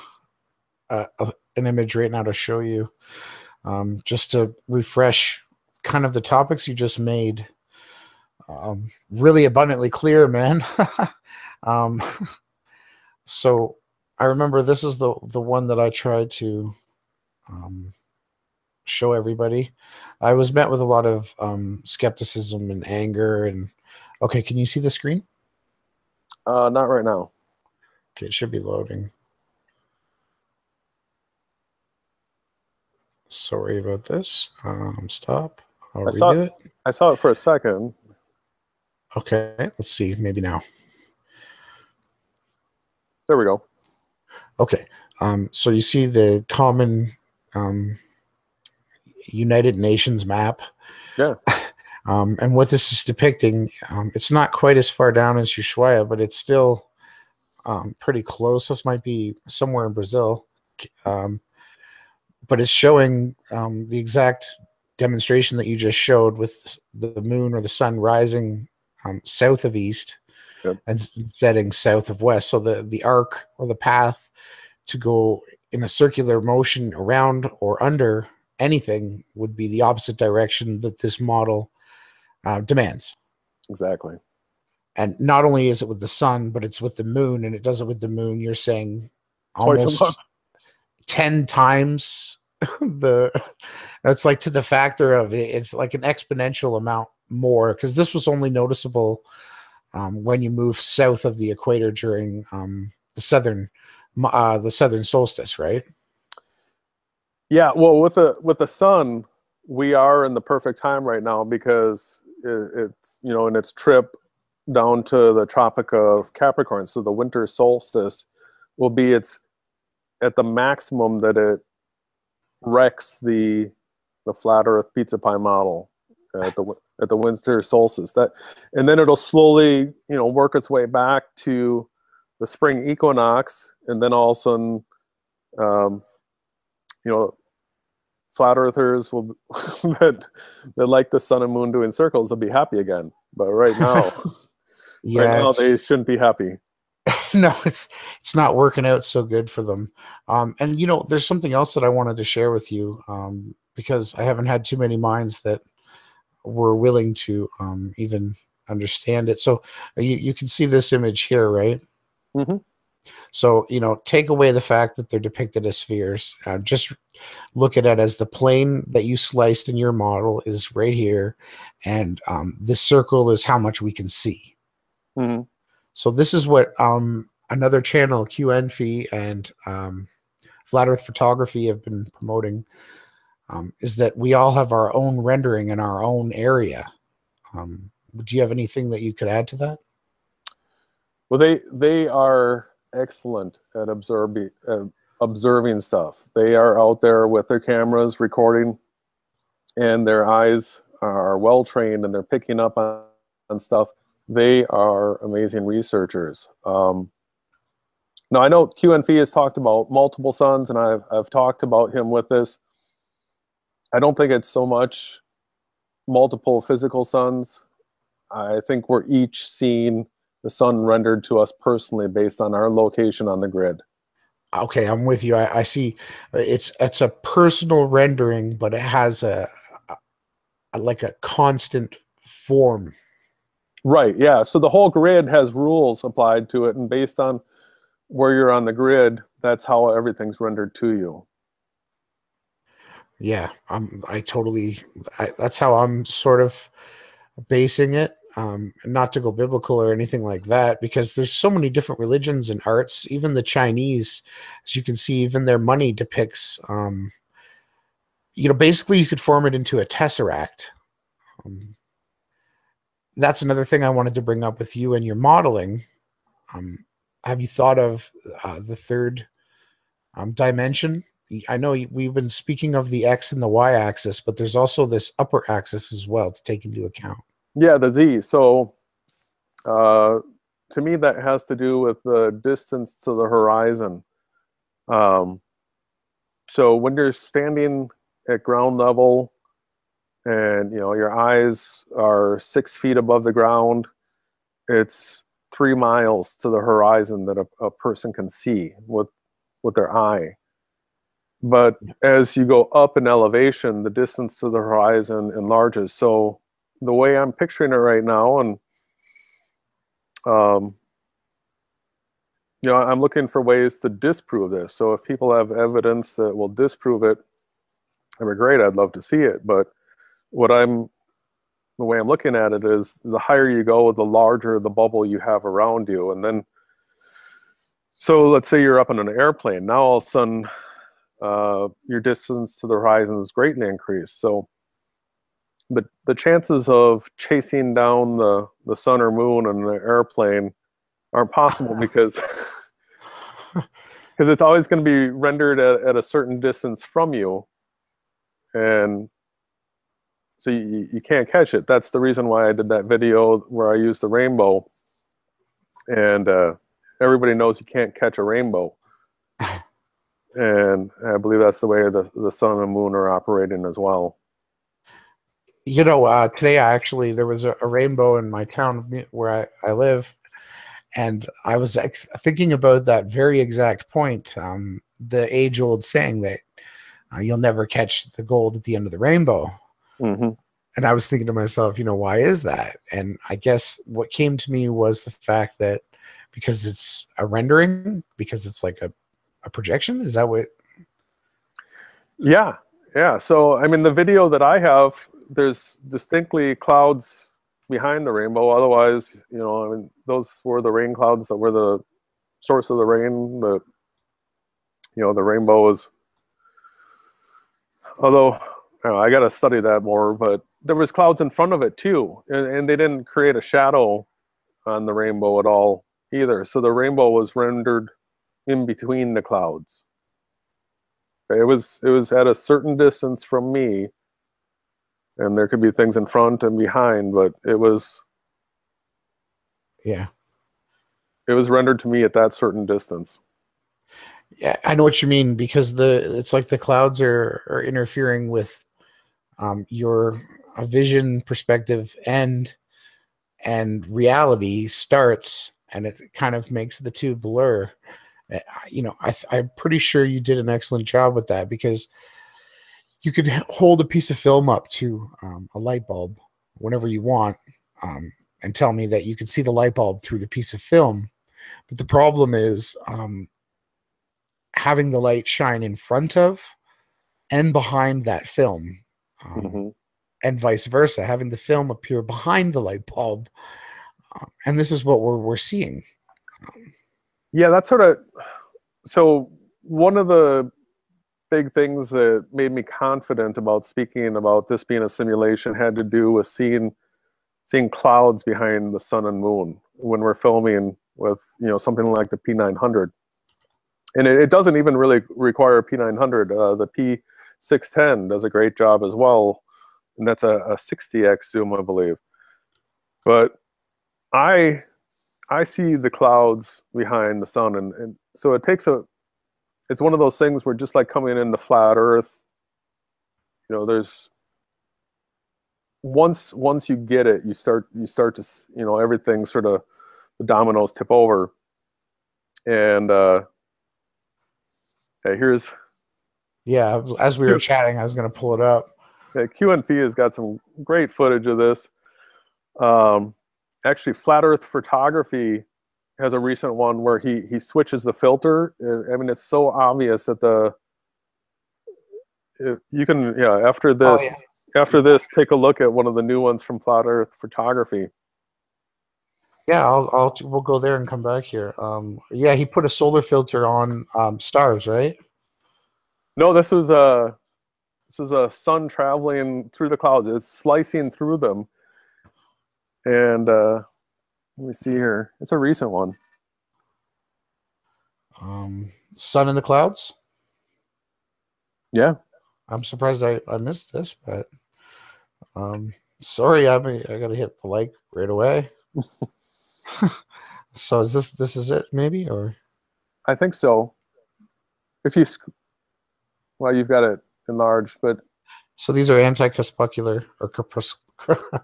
an image right now to show you, just to refresh kind of the topics you just made really abundantly clear, man. So I remember this is the one that I tried to show everybody. I was met with a lot of skepticism and anger. And okay, can you see the screen? Not right now. Okay, it should be loading. Sorry about this. Stop. I'll redo it. I saw it for a second. Okay, let's see. Maybe now. There we go. Okay. So you see the common United Nations map. Yeah. And what this is depicting, it's not quite as far down as Ushuaia, but it's still pretty close. This might be somewhere in Brazil. But it's showing the exact demonstration that you just showed, with the moon or the sun rising south of east. Yep. And setting south of west. So the arc or the path to go in a circular motion around or under anything would be the opposite direction that this model demands. Exactly. And not only is it with the sun, but it's with the moon, and it does it with the moon. You're saying almost 10 times that's like to the factor of it. It's like an exponential amount more, because this was only noticeable when you move south of the equator during the southern solstice, right? Yeah, well, with the sun, we are in the perfect time right now, because it's, you know, in its trip down to the Tropic of Capricorn. So the winter solstice will be its at the maximum that it wrecks the flat Earth pizza pie model at the winter solstice. And then it'll slowly, you know, work its way back to the spring equinox, and then all of a sudden, you know, flat earthers will that like the sun and moon doing circles will be happy again. But right now, Yeah, right now they shouldn't be happy. no, it's not working out so good for them. And you know, there's something else that I wanted to share with you, because I haven't had too many minds that were willing to even understand it. So you can see this image here, right? Mm-hmm. So, you know, take away the fact that they're depicted as spheres. Just look at it as the plane that you sliced in your model is right here, and this circle is how much we can see. Mm-hmm. So this is what another channel, QNFI, and Flat Earth Photography have been promoting, is that we all have our own rendering in our own area. Do you have anything that you could add to that? Well, they are excellent at observing stuff. They are out there with their cameras recording, and their eyes are well trained, and they're picking up on stuff. They are amazing researchers. Now I know QNFI has talked about multiple suns, and I've talked about him with this. I don't think it's so much multiple physical suns. I think we're each seeing the sun rendered to us personally based on our location on the grid. Okay, I'm with you. I see. It's a personal rendering, but it has a like a constant form. Right. Yeah. So the whole grid has rules applied to it, and based on where you're on the grid, that's how everything's rendered to you. Yeah, that's how I'm sort of basing it. Not to go biblical or anything like that, because there's so many different religions and arts. Even the Chinese, as you can see, even their money depicts, you know, basically you could form it into a tesseract. That's another thing I wanted to bring up with you and your modeling. Have you thought of the third dimension? I know we've been speaking of the X and the Y axis, but there's also this upper axis as well to take into account. Yeah, the Z. So to me, that has to do with the distance to the horizon. So when you're standing at ground level, and you know your eyes are 6 feet above the ground, it's 3 miles to the horizon that a person can see with their eye. But as you go up in elevation, the distance to the horizon enlarges. So the way I'm picturing it right now, and you know, I'm looking for ways to disprove this. So if people have evidence that will disprove it, that'd be great. I'd love to see it. But the way I'm looking at it is, the higher you go, the larger the bubble you have around you. And then, so let's say you're up in an airplane. Now all of a sudden, your distance to the horizon is greatly increased. So the chances of chasing down the sun or moon in an airplane aren't possible because it's always going to be rendered at a certain distance from you. And so you can't catch it. That's the reason why I did that video where I used the rainbow. And everybody knows you can't catch a rainbow. And I believe that's the way the sun and moon are operating as well. You know, today there was a rainbow in my town where I live, and I was thinking about that very exact point, the age-old saying that you'll never catch the gold at the end of the rainbow. Mm-hmm. And I was thinking to myself, you know, why is that? And I guess what came to me was the fact that because it's a rendering, because it's like a projection. Is that what? Yeah. So, I mean, the video that I have, there's distinctly clouds behind the rainbow. Otherwise, you know, I mean, those were the rain clouds that were the source of the rain. But, you know, the rainbow is, although I got to study that more, but there was clouds in front of it too, and they didn't create a shadow on the rainbow at all either. So the rainbow was rendered in between the clouds. Okay, it was at a certain distance from me, and there could be things in front and behind, but it was rendered to me at that certain distance. Yeah, I know what you mean, because it's like the clouds are interfering with your vision perspective, and reality starts, and it kind of makes the two blur. I'm pretty sure you did an excellent job with that, because you could hold a piece of film up to a light bulb whenever you want, and tell me that you can see the light bulb through the piece of film. But the problem is having the light shine in front of and behind that film, and vice versa, having the film appear behind the light bulb. And this is what we're seeing. Yeah, that's sort of, so one of the big things that made me confident about speaking about this being a simulation had to do with seeing clouds behind the sun and moon when we're filming with, something like the P900. And it doesn't even really require a P900. The P610 does a great job as well, and that's a 60x zoom, I believe. But I see the clouds behind the sun, and so it's one of those things where, just like coming into flat Earth, there's once you get it, you start to, everything sort of, the dominoes tip over. And here's, as we were chatting, I was going to pull it up. QNF has got some great footage of this. Actually, Flat Earth Photography has a recent one where he switches the filter. I mean, it's so obvious that you can, after this, take a look at one of the new ones from Flat Earth Photography. Yeah, we'll go there and come back here. He put a solar filter on stars, right? No, this is a sun traveling through the clouds. It's slicing through them. And let me see here. It's a recent one. Sun in the clouds? Yeah. I'm surprised I missed this, but sorry, I gotta hit the like right away. So is this is it, maybe? Or I think so. If you you've got it enlarged, but so these are anti-crepuscular or crepuscular.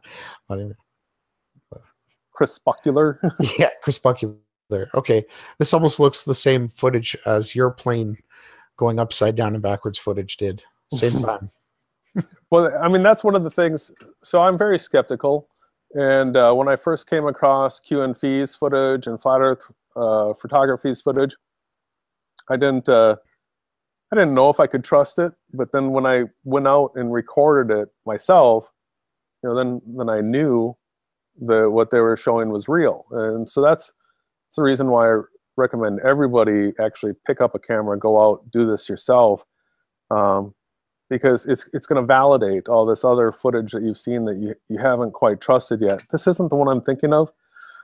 Yeah, crepuscular. Okay, this almost looks the same footage as your plane going upside down and backwards footage did. Same time. Well, I mean, that's one of the things. So I'm very skeptical. And when I first came across QNF's footage and Flat Earth Photography's footage, I didn't know if I could trust it. But then when I went out and recorded it myself, then I knew that what they were showing was real. And so that's the reason why I recommend everybody actually pick up a camera, go out, do this yourself, because it's going to validate all this other footage that you've seen that you haven't quite trusted yet. This isn't the one I'm thinking of.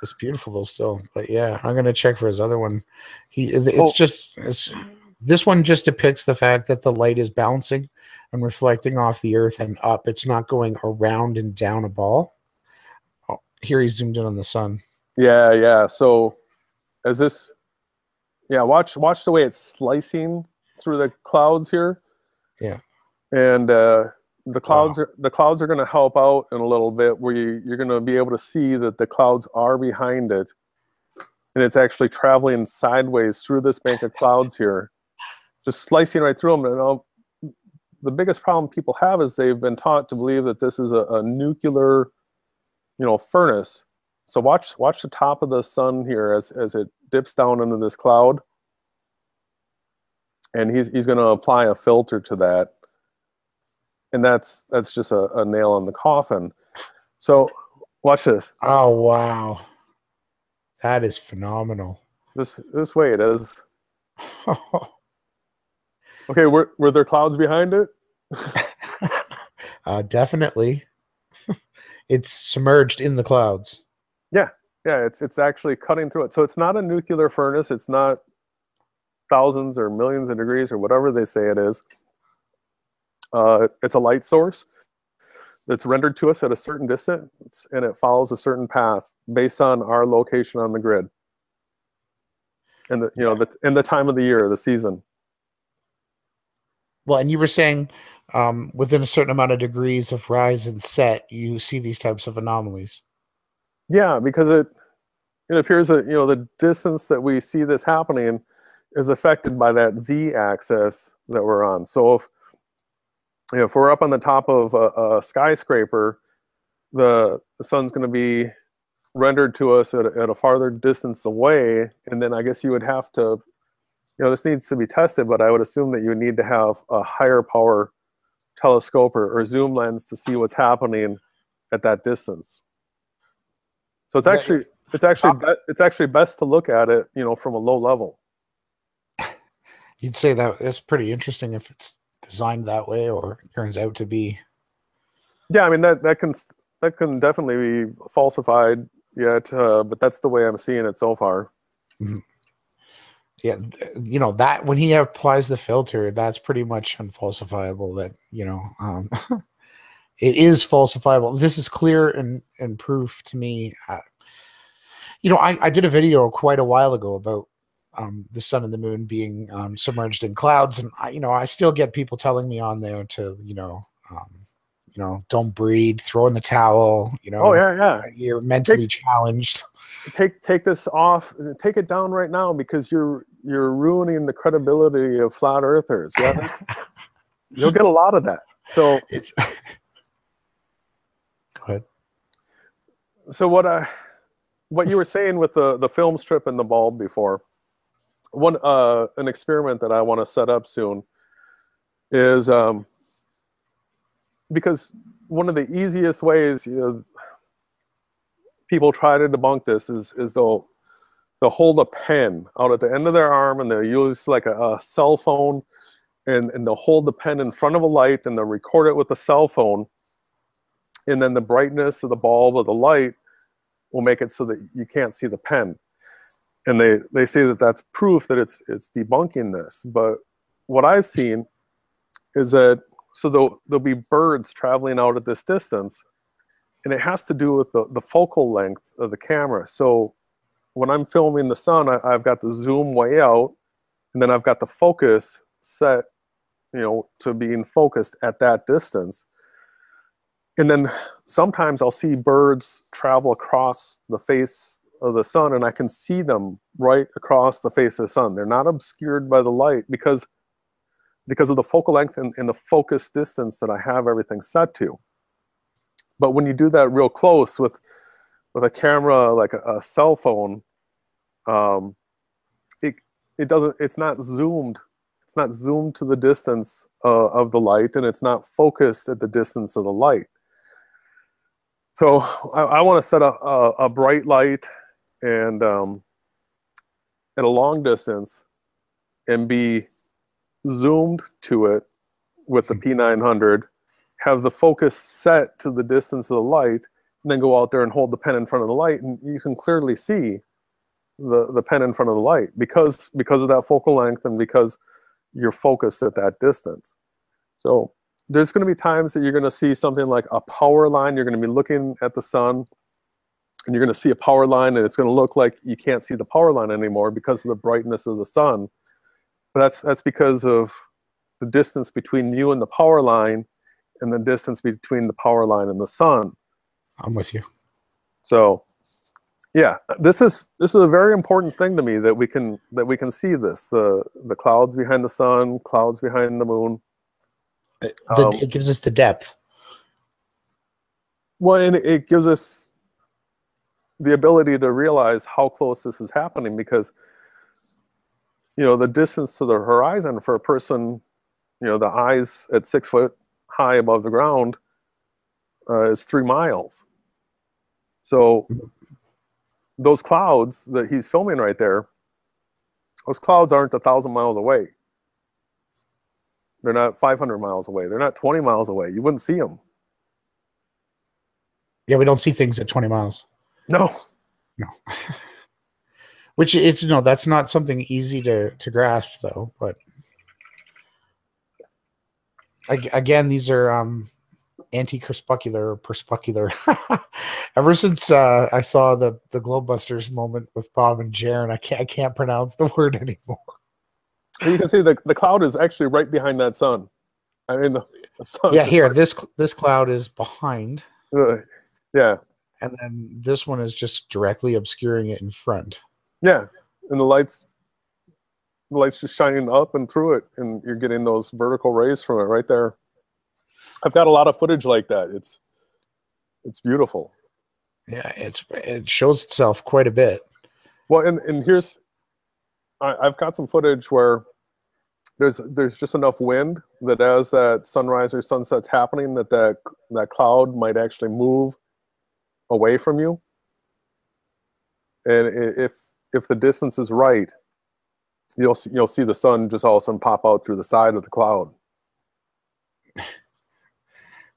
It's beautiful though still, but yeah, I'm going to check for his other one. This one just depicts the fact that the light is bouncing and reflecting off the earth and up. It's not going around and down a ball. Oh, here he zoomed in on the sun. Yeah. So as this, watch the way it's slicing through the clouds here. Yeah. And the clouds are going to help out in a little bit, where you're going to be able to see that the clouds are behind it, and it's actually traveling sideways through this bank of clouds here, just slicing right through them. And the biggest problem people have is they've been taught to believe that this is a nuclear, furnace. So watch the top of the sun here as it dips down into this cloud, and he's going to apply a filter to that. And that's just a nail in the coffin. So watch this. Oh, wow. That is phenomenal. This way it is. Okay, were there clouds behind it? Definitely. It's submerged in the clouds. Yeah, yeah, it's actually cutting through it. So it's not a nuclear furnace. It's not thousands or millions of degrees or whatever they say it is. It's a light source that's rendered to us at a certain distance, and it follows a certain path based on our location on the grid, and the time of the year, the season. Well, and you were saying within a certain amount of degrees of rise and set, you see these types of anomalies. Yeah, because it appears that the distance that we see this happening is affected by that z-axis that we're on. So if we're up on the top of a skyscraper, the sun's going to be rendered to us at a farther distance away, and then I guess you would have to, this needs to be tested, but I would assume that you would need to have a higher power telescope or zoom lens to see what's happening at that distance. So it's actually best to look at it, from a low level. You'd say that it's pretty interesting if it's designed that way or turns out to be. Yeah, I mean that can definitely be falsified yet, but that's the way I'm seeing it so far. Mm-hmm. Yeah, that when he applies the filter, that's pretty much unfalsifiable. That it is falsifiable. This is clear and proof to me. I did a video quite a while ago about the sun and the moon being submerged in clouds, and I still get people telling me on there to don't breathe, throw in the towel. Oh yeah, you're mentally challenged. Take this off, take it down right now because you're ruining the credibility of flat earthers. Yeah, you'll get a lot of that. So it's go ahead. So what you were saying with the film strip and the bulb before, an experiment that I want to set up soon is because one of the easiest ways people try to debunk this is they'll hold a pen out at the end of their arm, and they'll use like a cell phone, and they'll hold the pen in front of a light, and they'll record it with the cell phone, and then the brightness of the bulb of the light will make it so that you can't see the pen. And they say that that's proof that it's debunking this. But what I've seen is that there'll be birds traveling out at this distance, and it has to do with the focal length of the camera. So when I'm filming the sun, I've got the zoom way out, and then I've got the focus set, to being focused at that distance. And then sometimes I'll see birds travel across the face of the sun, and I can see them right across the face of the sun. They're not obscured by the light because of the focal length and the focus distance that I have everything set to. But when you do that real close with a camera like a cell phone, it's not zoomed. It's not zoomed to the distance of the light, and it's not focused at the distance of the light. So I want to set a bright light and at a long distance and be zoomed to it with the P900, have the focus set to the distance of the light, and then go out there and hold the pen in front of the light, and you can clearly see the pen in front of the light because of that focal length and because you're focused at that distance. So there's going to be times that you're going to see something like a power line. You're going to be looking at the sun, and you're going to see a power line, and it's going to look like you can't see the power line anymore because of the brightness of the sun. But that's because of the distance between you and the power line, and the distance between the power line and the sun. I'm with you. So, yeah, this is a very important thing to me that we can see this, the clouds behind the sun, clouds behind the moon. It gives us the depth. Well, and it gives us the ability to realize how close this is happening because, the distance to the horizon for a person, the eyes at 6 foot high above the ground is 3 miles. So those clouds that he's filming right there, those clouds aren't 1,000 miles away. They're not 500 miles away. They're not 20 miles away. You wouldn't see them. Yeah, we don't see things at 20 miles. No. No. Which it's no, that's not something easy to grasp though. But again, these are anti-crepuscular or perspicular. Ever since I saw the Globebusters moment with Bob and Jaron, I can't pronounce the word anymore. You can see the cloud is actually right behind that sun. I mean, the sun. Yeah, here this cloud is behind. Yeah. And then this one is just directly obscuring it in front. Yeah, and the light's just shining up and through it, and you're getting those vertical rays from it right there. I've got a lot of footage like that. It's beautiful. Yeah, it shows itself quite a bit. Well, and here's I've got some footage where there's just enough wind that as that sunrise or sunset's happening, that cloud might actually move away from you. And if the distance is right, you'll see the sun just all of a sudden pop out through the side of the cloud,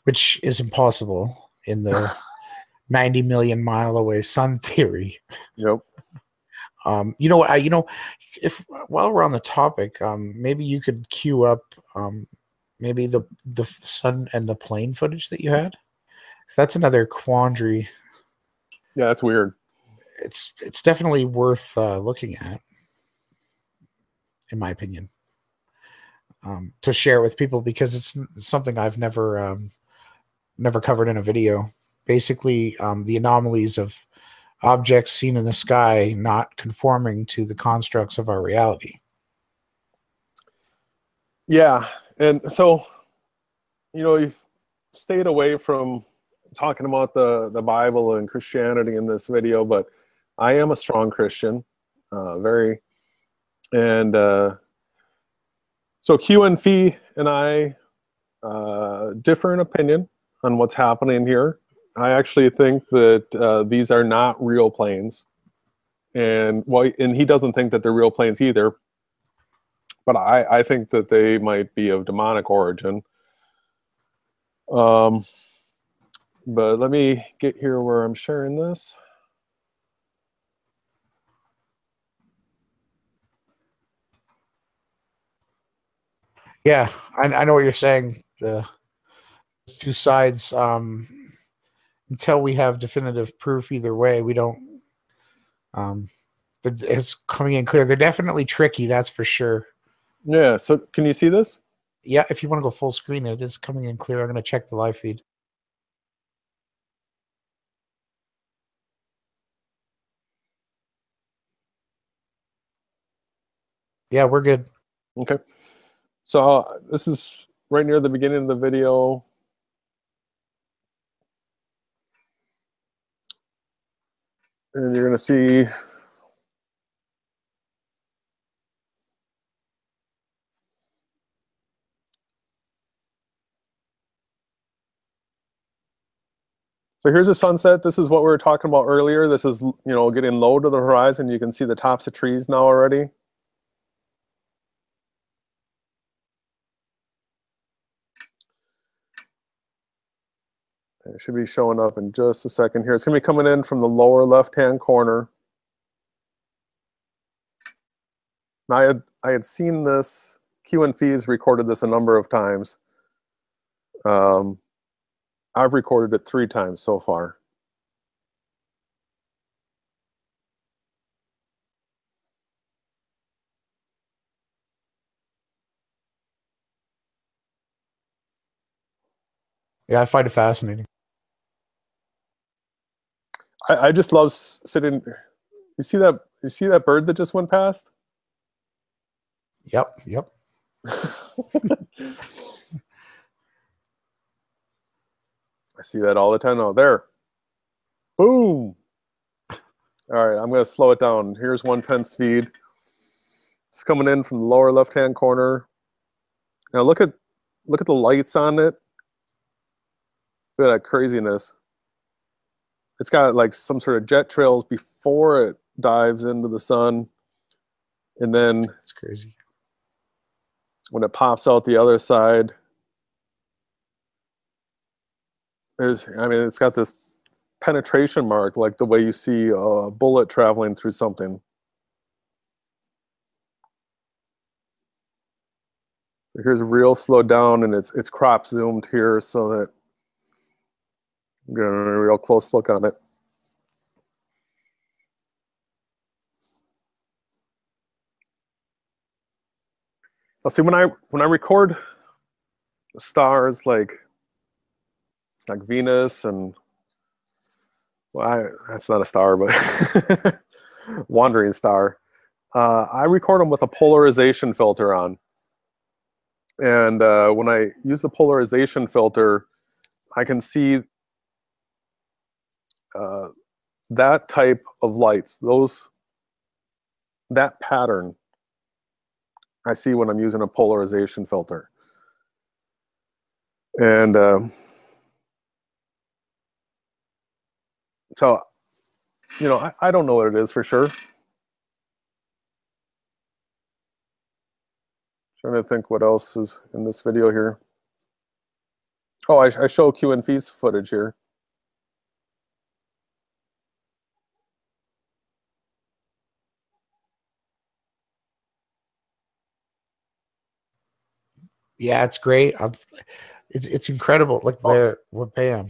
which is impossible in the 90 million mile away sun theory. Yep. You know what? If while we're on the topic, maybe you could queue up maybe the sun and the plane footage that you had. So that's another quandary. Yeah, that's weird. It's definitely worth looking at, in my opinion, to share with people, because it's something I've never covered in a video. Basically, the anomalies of objects seen in the sky not conforming to the constructs of our reality. Yeah, and so you've stayed away from talking about the Bible and Christianity in this video, but I am a strong Christian, very, and so Q and Fee and I differ in opinion on what's happening here. I actually think that these are not real planes, and he doesn't think that they're real planes either. But I think that they might be of demonic origin. But let me get here where I'm sharing this. Yeah, I know what you're saying. The two sides, until we have definitive proof either way, we don't. It's coming in clear. They're definitely tricky, that's for sure. Yeah, so can you see this? Yeah, if you want to go full screen, it is coming in clear. I'm going to check the live feed. Yeah, we're good. Okay. So this is right near the beginning of the video. And you're going to see so here's a sunset. This is what we were talking about earlier. This is, getting low to the horizon. You can see the tops of trees now already. It should be showing up in just a second here. It's going to be coming in from the lower left-hand corner. Now, I had seen this. Q and Fees recorded this a number of times. I've recorded it 3 times so far. Yeah, I find it fascinating. I just love sitting. You see that bird that just went past? Yep. I see that all the time. Oh, there. Boom. All right, I'm going to slow it down. Here's 1/10 speed. It's coming in from the lower left-hand corner. Now look at the lights on it. Look at that craziness. It's got like some sort of jet trails before it dives into the sun. And then it's crazy. When it pops out the other side, it's got this penetration mark, like the way you see a bullet traveling through something. Here's real slowed down, and it's crop zoomed here so that I'm getting a real close look on it. Now, see, when I record stars like Venus and, well, that's not a star, but wandering star. I record them with a polarization filter on. And when I use the polarization filter, I can see that type of lights, that pattern, I see when I'm using a polarization filter. And so, you know, I don't know what it is for sure. Trying to think what else is in this video here. Oh, I show Q and feast footage here. Yeah, it's great. It's incredible. Look there, what bam.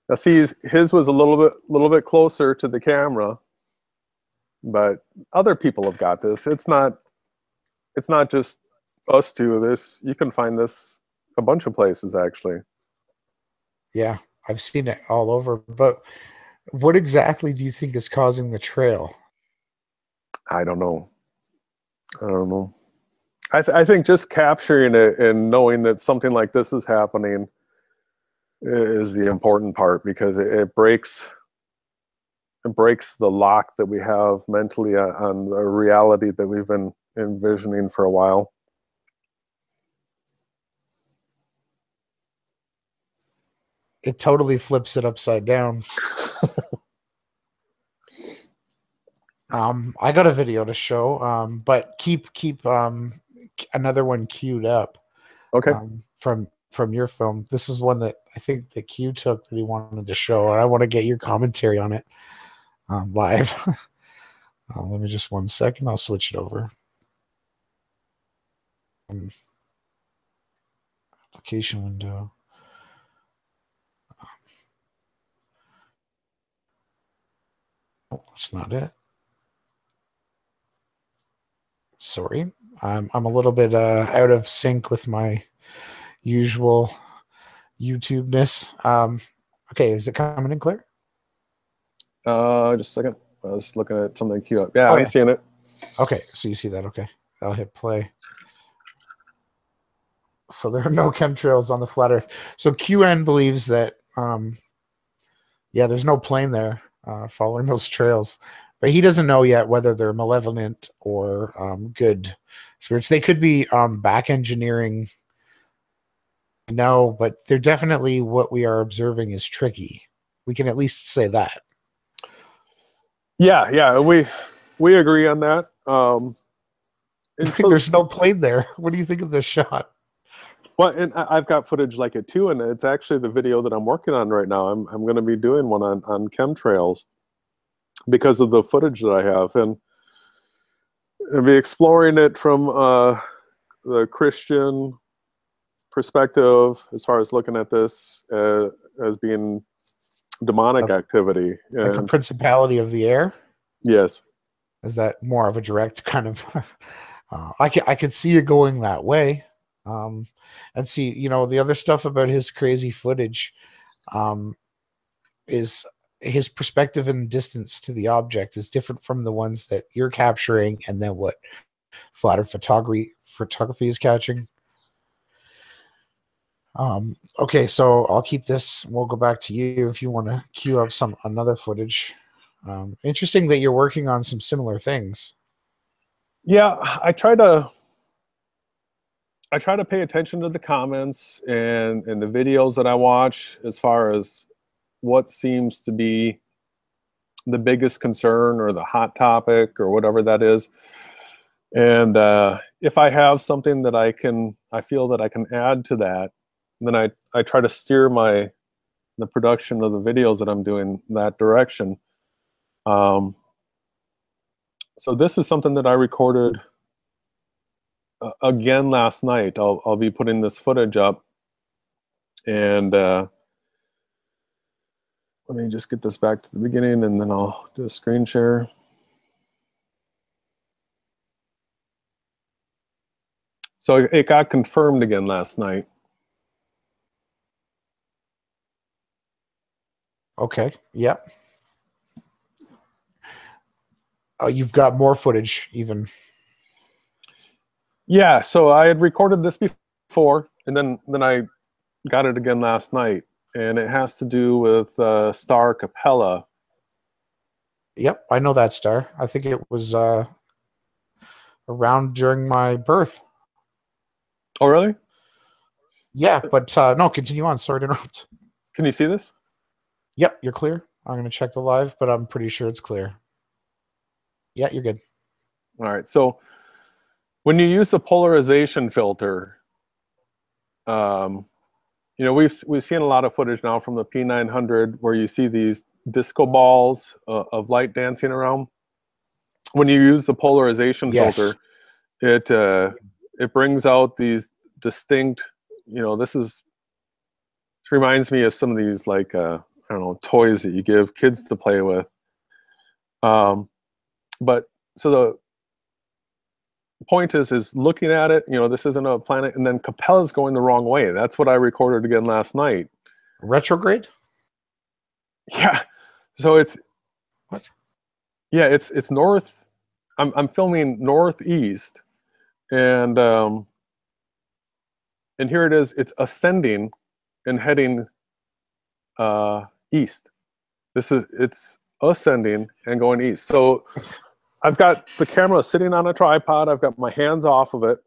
Now, see, his was a little bit closer to the camera, but other people have got this. It's not just us two. You can find this a bunch of places, actually. Yeah, I've seen it all over. But what exactly do you think is causing the trail? I don't know. I don't know. I think just capturing it and knowing that something like this is happening is the important part, because it breaks the lock that we have mentally on the reality that we've been envisioning for a while. It totally flips it upside down. I got a video to show, but keep another one queued up. Okay. From your film. This is one that I think that Q took that he wanted to show, and I want to get your commentary on it live. Let me just 1 second. I'll switch it over. Application window. Oh, that's not it. Sorry, I'm a little bit out of sync with my usual YouTube-ness. Okay, is it coming in clear? Just a second. I was looking at something queued up. Yeah, I'm seeing it. Okay, so you see that. Okay, I'll hit play. So there are no chemtrails on the flat Earth. So QN believes that, yeah, there's no plane there following those trails. But he doesn't know yet whether they're malevolent or good spirits. They could be back engineering. No, but they're definitely, what we are observing is tricky. We can at least say that. Yeah, we agree on that. So, there's no plane there. What do you think of this shot? Well, and I've got footage like it too, and it's actually the video that I'm working on right now. I'm going to be doing one on chemtrails because of the footage that I have, and I'll be exploring it from the Christian perspective as far as looking at this as being demonic activity. Like a principality of the air? Yes. Is that more of a direct kind of... I could see it going that way. And see, you know, the other stuff about his crazy footage is his perspective and distance to the object is different from the ones that you're capturing, and then what flat earth photography is catching. Okay, so I'll keep this. We'll go back to you if you want to queue up another footage. Interesting that you're working on some similar things. Yeah, I try to pay attention to the comments and the videos that I watch as far as what seems to be the biggest concern or the hot topic or whatever that is. And if I have something that I feel that I can add to that, then I try to steer the production of the videos that I'm doing in that direction. So this is something that I recorded again last night. I'll be putting this footage up, and let me just get this back to the beginning, and then I'll do a screen share. So it got confirmed again last night. Okay. Yep. You've got more footage even. Yeah, so I had recorded this before, and then I got it again last night, and it has to do with Star Capella. Yep, I know that star. I think it was around during my birth. Oh, really? Yeah, but no, continue on. Sorry to interrupt. Can you see this? Yep, you're clear. I'm going to check the live, but I'm pretty sure it's clear. Yeah, you're good. All right, so when you use the polarization filter, you know, we've seen a lot of footage now from the P900 where you see these disco balls of light dancing around. When you use the polarization filter, it brings out these distinct, you know, this reminds me of some of these, like I don't know, toys that you give kids to play with. But so the point is looking at it, you know, this isn't a planet, and then Capella's going the wrong way. That's what I recorded again last night. Retrograde? Yeah. So it's what? Yeah, it's north. I'm filming northeast, and here it is. It's ascending and heading east. It's ascending and going east. So I've got the camera sitting on a tripod. I've got my hands off of it,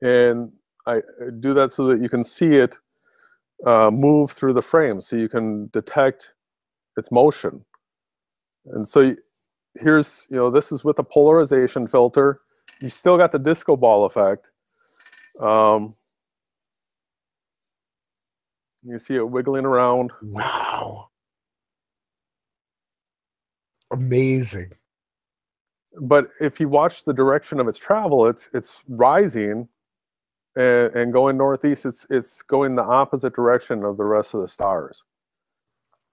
and I do that so that you can see it move through the frame, so you can detect its motion. And so here's, you know, this is with a polarization filter. You still got the disco ball effect. You see it wiggling around. Wow. Amazing. But if you watch the direction of its travel, it's rising and going northeast. It's going the opposite direction of the rest of the stars.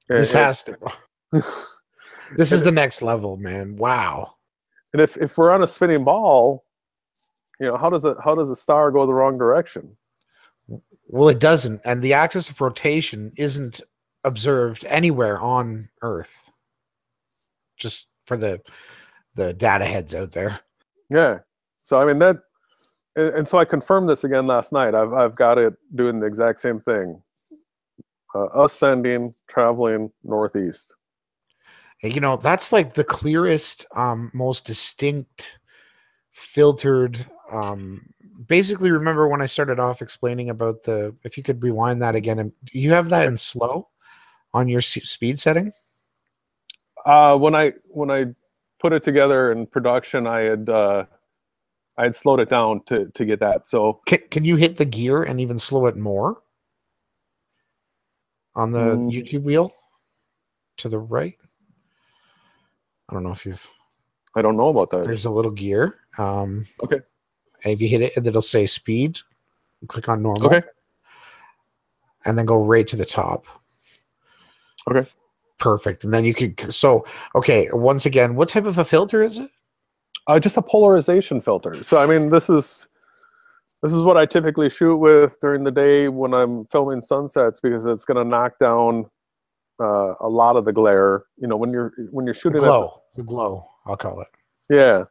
This has to. This is the next level, man. Wow. And if we're on a spinning ball, you know, how does a star go the wrong direction? Well, it doesn't, and the axis of rotation isn't observed anywhere on Earth. Just for the data heads out there. Yeah. So I mean that, and so I confirmed this again last night. I've got it doing the exact same thing. Ascending, traveling northeast. You know, that's like the clearest, most distinct, filtered. Basically, remember when I started off explaining about if you could rewind that again, and you have that in slow on your speed setting? When I put it together in production, I had slowed it down to get that. So can you hit the gear and even slow it more on the YouTube wheel to the right? I don't know if you've. I don't know about that. There's a little gear. Okay. If you hit it, it'll say speed. Click on normal. Okay. And then go right to the top. Okay. Perfect. And then you could. So, okay. Once again, what type of a filter is it? Just a polarization filter. So, I mean, this is what I typically shoot with during the day when I'm filming sunsets, because it's going to knock down a lot of the glare. You know, when you're shooting the glow, I'll call it. Yeah.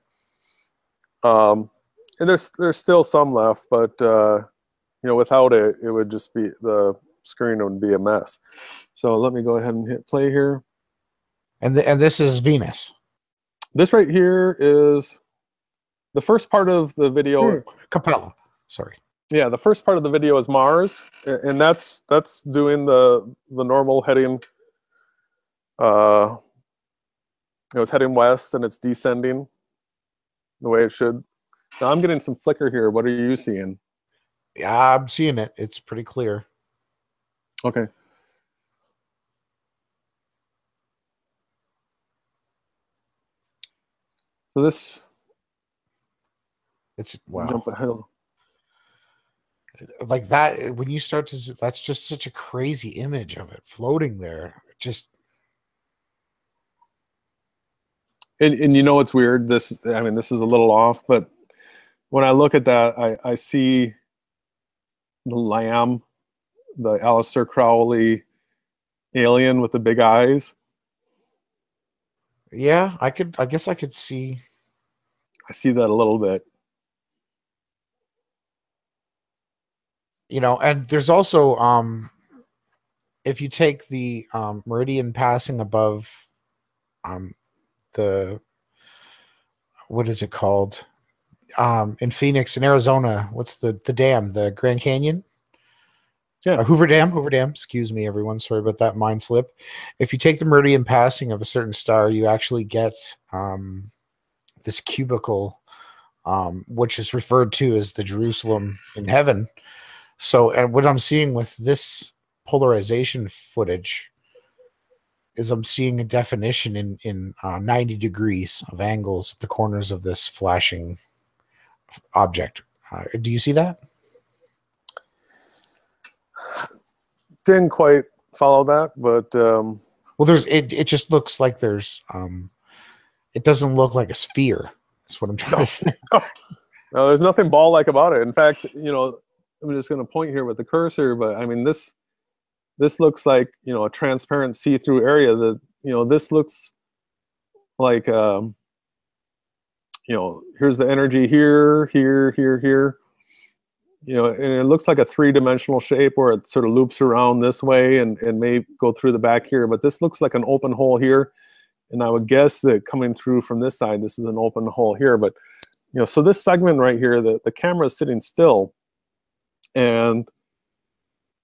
And there's still some left, but you know, without it, it would just be, the screen would be a mess. So let me go ahead and hit play here. And this is Venus. This right here is the first part of the video. Capella. Sorry. Yeah, the first part of the video is Mars, and that's doing the normal heading. It was heading west, and it's descending the way it should. Now I'm getting some flicker here. What are you seeing? Yeah, I'm seeing it. It's pretty clear. Okay. So this, It's wow. jump ahead. Like that when you start to, that's just such a crazy image of it floating there. Just And you know what's weird? This, I mean, this is a little off, but when I look at that, I see the lamb, the Aleister Crowley alien with the big eyes. yeah, I guess I could see. I see that a little bit. You know, and there's also if you take the meridian passing above um the, what is it called? In Phoenix in Arizona, what's the dam, the Grand Canyon? Yeah. Hoover Dam, excuse me, everyone. Sorry about that mind slip. If you take the meridian passing of a certain star, you actually get this cubicle, which is referred to as the Jerusalem in heaven. So, and what I'm seeing with this polarization footage is I'm seeing a definition in 90 degrees of angles at the corners of this flashing object. Do you see that? Didn't quite follow that, but Well, there's it just looks like there's it doesn't look like a sphere. That's what I'm trying to say. no, there's nothing ball-like about it. In fact, you know, I'm just going to point here with the cursor, but I mean, this looks like, you know, a transparent see-through area. That, you know, this looks like, you know, here's the energy here, here, here, here. You know, and it looks like a three-dimensional shape where it sort of loops around this way and may go through the back here. But this looks like an open hole here. And I would guess that coming through from this side, this is an open hole here. But, you know, so this segment right here, the camera is sitting still and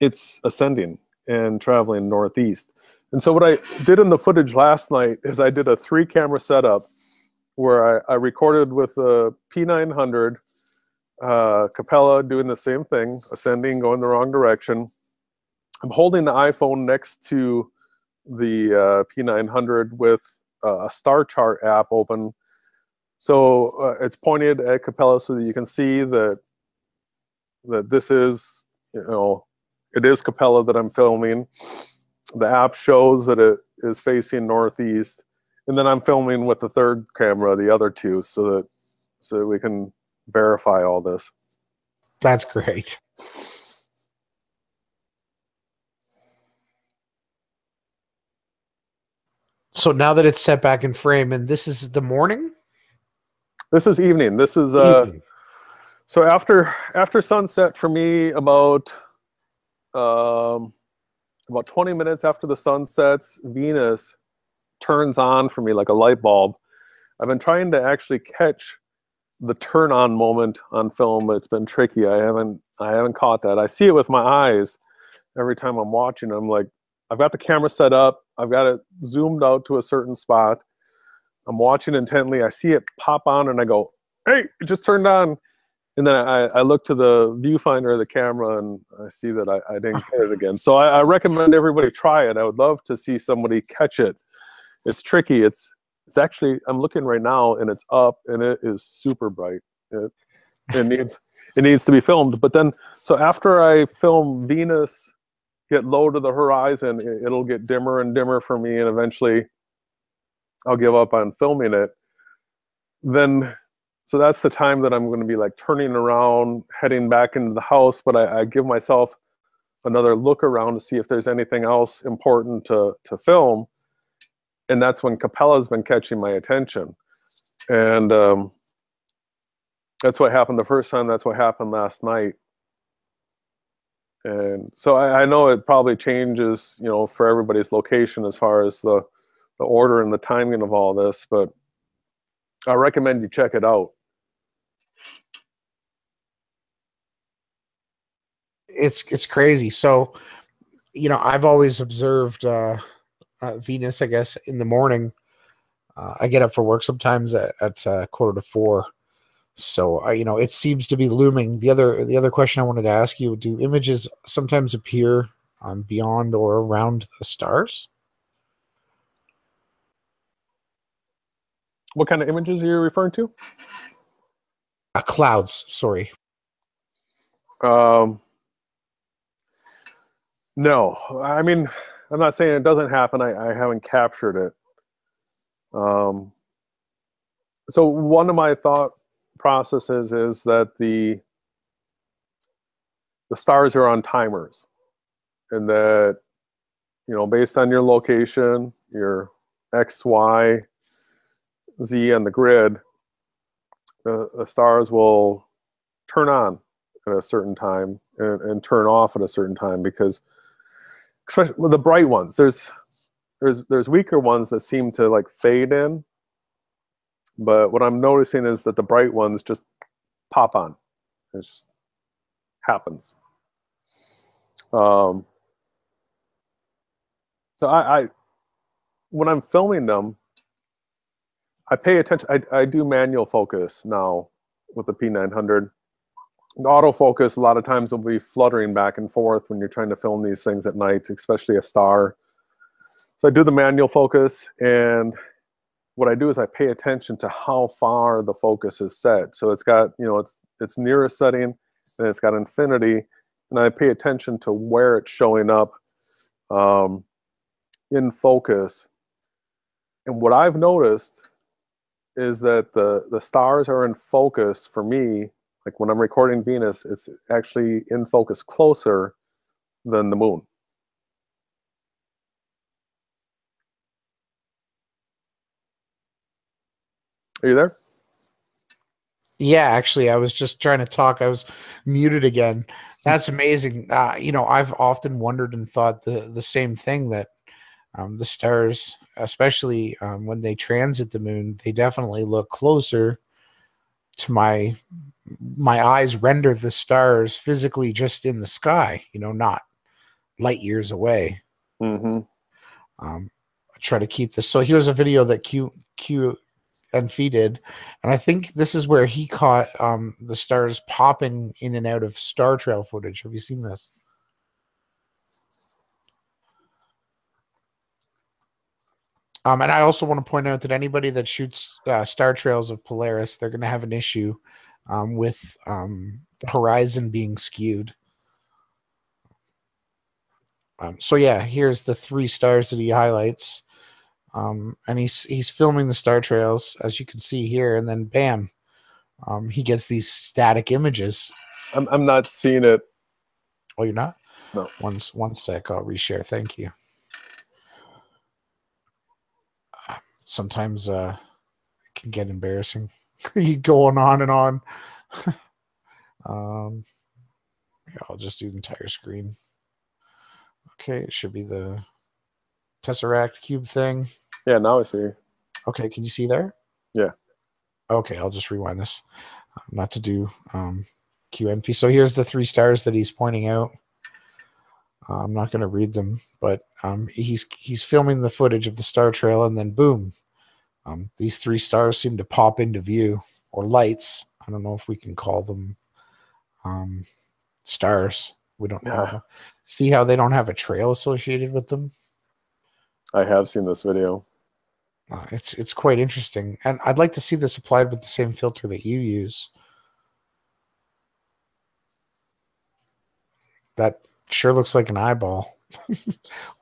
it's ascending and traveling northeast. And so what I did in the footage last night is I did a 3-camera setup where I recorded with a P900, Capella doing the same thing, ascending, going the wrong direction. I'm holding the iPhone next to the P900 with a star chart app open. So it's pointed at Capella so that you can see that this is, you know, it is Capella that I'm filming. The app shows that it is facing northeast. And then I'm filming with the third camera, the other two, so that we can verify all this. That's great. So now that it's set back in frame, and this is the morning? This is evening. This is Evening. so after sunset for me, about 20 minutes after the sun sets, Venus turns on for me like a light bulb. I've been trying to actually catch the turn on moment on film, but it's been tricky. I haven't caught that. I see it with my eyes every time I'm watching. I'm like, I've got the camera set up, I've got it zoomed out to a certain spot. I'm watching intently. I see it pop on and I go, hey, it just turned on. And then I look to the viewfinder of the camera and I see that I didn't get it again. So I recommend everybody try it. I would love to see somebody catch it. It's tricky. It's actually, I'm looking right now and it's up and it is super bright. It needs to be filmed. But then, so after I film Venus get low to the horizon, it'll get dimmer and dimmer for me, and eventually I'll give up on filming it. Then, so that's the time that I'm going to be like turning around, heading back into the house, but I give myself another look around to see if there's anything else important to film. And that's when Capella's been catching my attention. And that's what happened the first time. That's what happened last night. And so I know it probably changes, you know, for everybody's location as far as the order and the timing of all this, but I recommend you check it out. It's crazy. So, you know, I've always observed Venus, I guess, in the morning. I get up for work sometimes at 3:45. So, it seems to be looming. The other question I wanted to ask you: do images sometimes appear beyond or around the stars? What kind of images are you referring to? Clouds. Sorry. No, I mean, I'm not saying it doesn't happen. I haven't captured it. So one of my thought processes is that the stars are on timers, and that, based on your location, your X, Y, Z on the grid, the stars will turn on at a certain time and turn off at a certain time, because especially with the bright ones, there's weaker ones that seem to like fade in, but what I'm noticing is that the bright ones just pop on. It just happens. So I when I'm filming them, I pay attention. I do manual focus now with the P900. And autofocus a lot of times will be fluttering back and forth when you're trying to film these things at night, especially a star. So I do the manual focus, and what I do is I pay attention to how far the focus is set. So it's got, it's nearest setting, and it's got infinity, and I pay attention to where it's showing up in focus. And what I've noticed is that the stars are in focus for me. Like when I'm recording Venus, it's actually in focus closer than the moon. Are you there? Yeah, actually, I was just trying to talk. I was muted again. That's amazing. I've often wondered and thought the same thing, that the stars, especially when they transit the moon, they definitely look closer to my eyes render the stars physically just in the sky, not light years away. Mm-hmm. I try to keep this. So here's a video that Q and Fee did, and I think this is where he caught the stars popping in and out of star trail footage. Have you seen this? And I also want to point out that anybody that shoots star trails of Polaris, they're going to have an issue with the horizon being skewed. So yeah, here's the 3 stars that he highlights, and he's filming the star trails, as you can see here, and then bam, he gets these static images. I'm not seeing it. Oh, you're not? No. One sec, I'll reshare. Thank you. Sometimes it can get embarrassing. You going on and on. I'll just do the entire screen. Okay, it should be the Tesseract cube thing. Yeah, now I see. Okay, can you see there? Yeah. Okay, I'll just rewind this. Not to do QMP. So here's the 3 stars that he's pointing out. I'm not going to read them, but he's filming the footage of the star trail, and then boom, these 3 stars seem to pop into view, or lights. I don't know if we can call them stars. We don't know. See how they don't have a trail associated with them? I have seen this video. It's quite interesting, and I'd like to see this applied with the same filter that you use. That sure looks like an eyeball.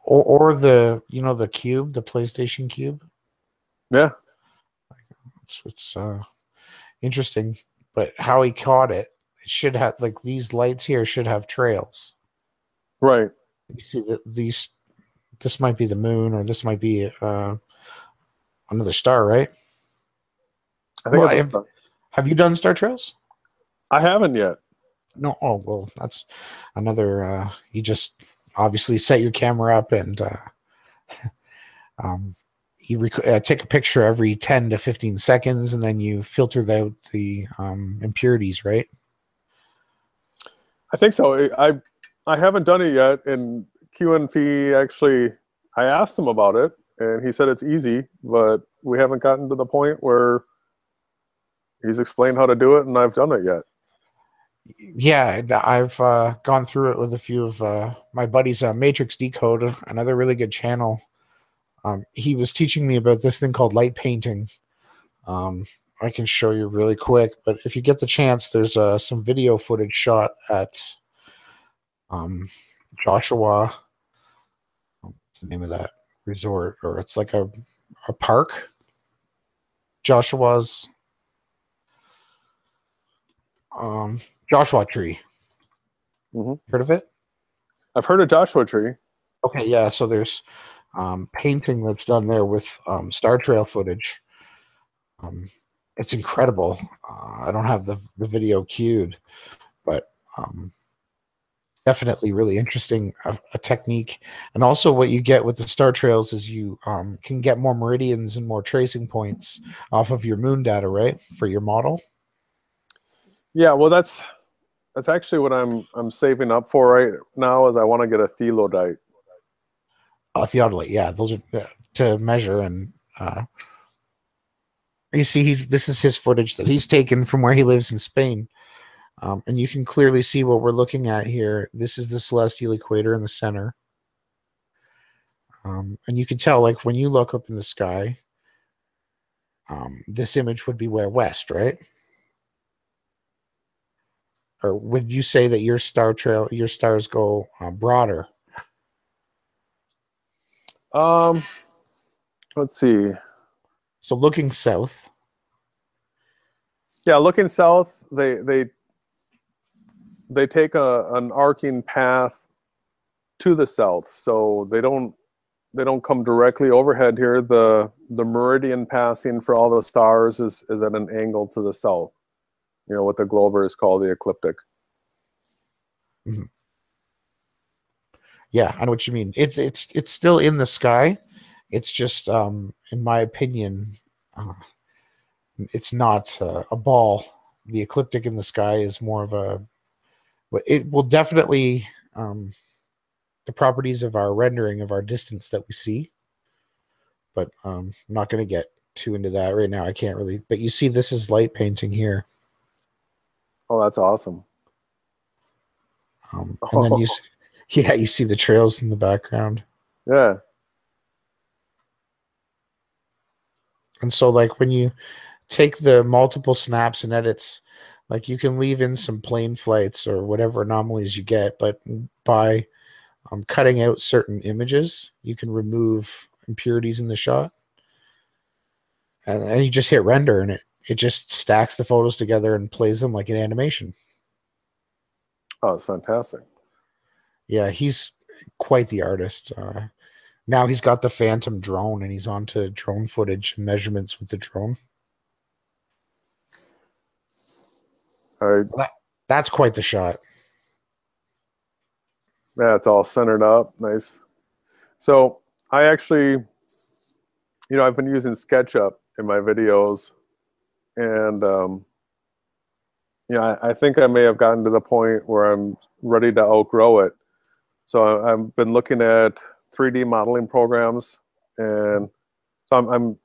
or the the cube, the PlayStation cube. Yeah. It's interesting, but how he caught it should have, like, these lights here should have trails. Right. You see that this might be the moon, or this might be another star, right? I think have you done star trails? I haven't yet. No. Oh, well, that's another. You just obviously set your camera up, and you take a picture every 10 to 15 seconds, and then you filter out the impurities, right? I think so. I haven't done it yet, and QNP actually, I asked him about it, and he said it's easy, but we haven't gotten to the point where he's explained how to do it, and I've done it yet. Yeah, I've gone through it with a few of my buddies. Matrix Decode, another really good channel. He was teaching me about this thing called light painting. I can show you really quick, but if you get the chance, there's some video footage shot at Joshua. What's the name of that resort? Or it's like a park. Joshua's Joshua Tree. Heard of it? I've heard of Joshua Tree. Okay, yeah. So there's painting that's done there with Star Trail footage. It's incredible. I don't have the video queued, but definitely really interesting a technique. And also what you get with the Star Trails is you can get more meridians and more tracing points off of your moon data, right? For your model. Yeah, well, that's actually what I'm saving up for right now. Is I want to get a theodolite. Theodolite, yeah, those are to measure. And you see, this is his footage that he's taken from where he lives in Spain. And you can clearly see what we're looking at here. This is the celestial equator in the center. And you can tell, like, when you look up in the sky, this image would be where west, right? Or would you say that your stars go broader? Let's see. So looking south. Yeah, looking south, they take an arcing path to the south, so they don't come directly overhead here. The meridian passing for all the stars is at an angle to the south. You know what the glober is called, the ecliptic. Mm-hmm. Yeah, I know what you mean. It's still in the sky. It's just, in my opinion, it's not a ball. The ecliptic in the sky is more of a. It will definitely the properties of our rendering of our distance that we see, but I'm not going to get too into that right now. I can't really. But you see, this is light painting here. Oh, that's awesome. And then you see the trails in the background. Yeah. And so, like, when you take the multiple snaps and edits, like, you can leave in some plane flights or whatever anomalies you get, but by cutting out certain images, you can remove impurities in the shot. And you just hit render, and it just stacks the photos together and plays them like an animation. Oh, it's fantastic. Yeah, he's quite the artist. Now he's got the Phantom drone, and he's on to drone footage and measurements with the drone. All right. That's quite the shot. Yeah, it's all centered up. Nice. So I actually, I've been using SketchUp in my videos, and I think I may have gotten to the point where I'm ready to outgrow it. So I've been looking at 3D modeling programs, and so I'm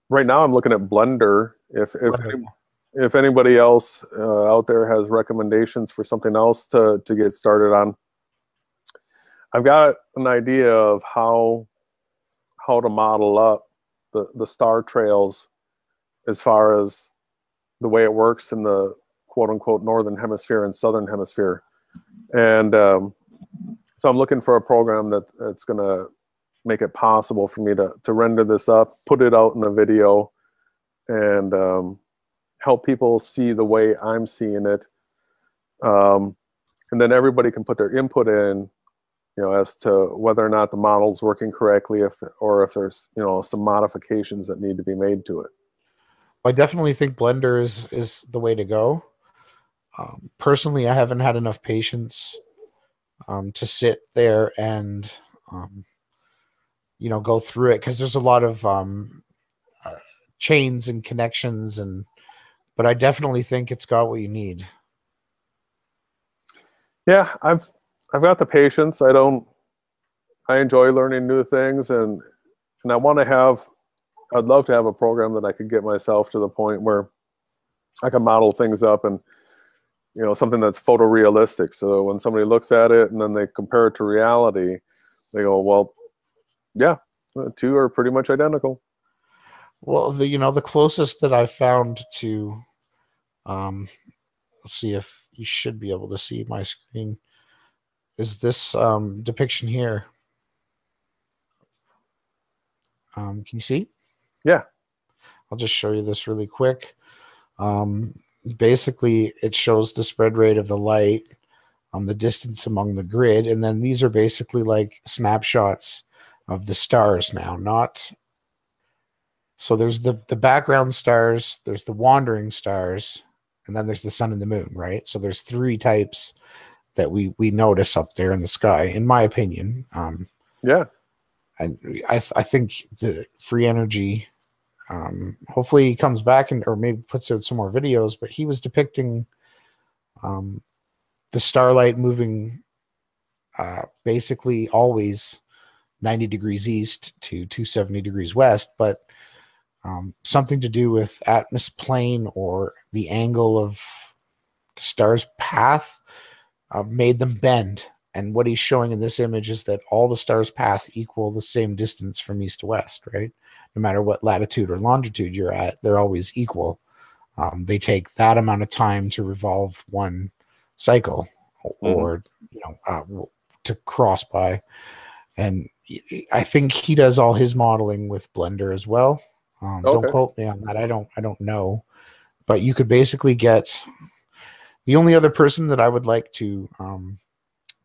right now I'm looking at Blender. If anybody else out there has recommendations for something else to get started on, I've got an idea of how to model up the star trails as far as the way it works in the quote-unquote northern hemisphere and southern hemisphere. And so I'm looking for a program that's going to make it possible for me to render this up, put it out in a video, and help people see the way I'm seeing it. And then everybody can put their input in, as to whether or not the model's working correctly, or if there's, some modifications that need to be made to it. I definitely think Blender is the way to go. Personally, I haven't had enough patience to sit there and go through it, because there's a lot of chains and connections, but I definitely think it's got what you need. Yeah, I've got the patience. I enjoy learning new things, and I'd love to have a program that I could get myself to the point where I can model things up and, something that's photorealistic. So when somebody looks at it and then they compare it to reality, they go, well, yeah, the two are pretty much identical. Well, the closest that I found to, let's see if you should be able to see my screen, is this depiction here. Can you see? Yeah. I'll just show you this really quick. Basically, it shows the spread rate of the light, the distance among the grid, and then these are basically like snapshots of the stars now. Not so there's the background stars, there's the wandering stars, and then there's the sun and the moon, right? So there's three types that we notice up there in the sky, in my opinion. Yeah. And I think the free energy. Hopefully he comes back or maybe puts out some more videos, but he was depicting the starlight moving basically always 90 degrees east to 270 degrees west, but something to do with atmos plane or the angle of the star's path made them bend. And what he's showing in this image is that all the stars' path equal the same distance from east to west, right? No matter what latitude or longitude you're at, they're always equal. They take that amount of time to revolve one cycle, or to cross by. And I think he does all his modeling with Blender as well. Don't quote me on that. I don't know, but you could basically get. The only other person that I would like to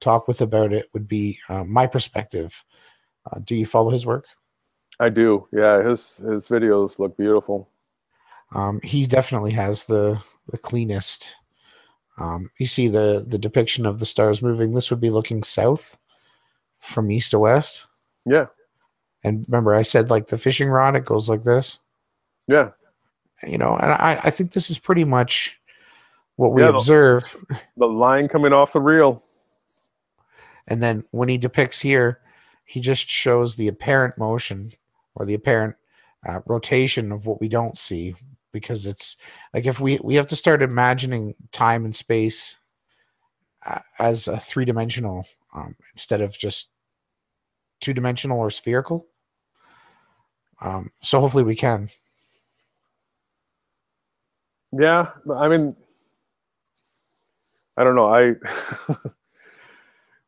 talk with about it would be my perspective. Do you follow his work? I do. Yeah, his videos look beautiful. He definitely has the cleanest. You see the depiction of the stars moving. This would be looking south from east to west. Yeah. And remember, I said like the fishing rod, it goes like this. Yeah. And I think this is pretty much what we observe. The line coming off the reel. And then when he depicts here, he just shows the apparent motion or the apparent rotation of what we don't see, because it's like if we have to start imagining time and space as a three-dimensional instead of just two-dimensional or spherical. So hopefully we can. Yeah, I mean, I don't know.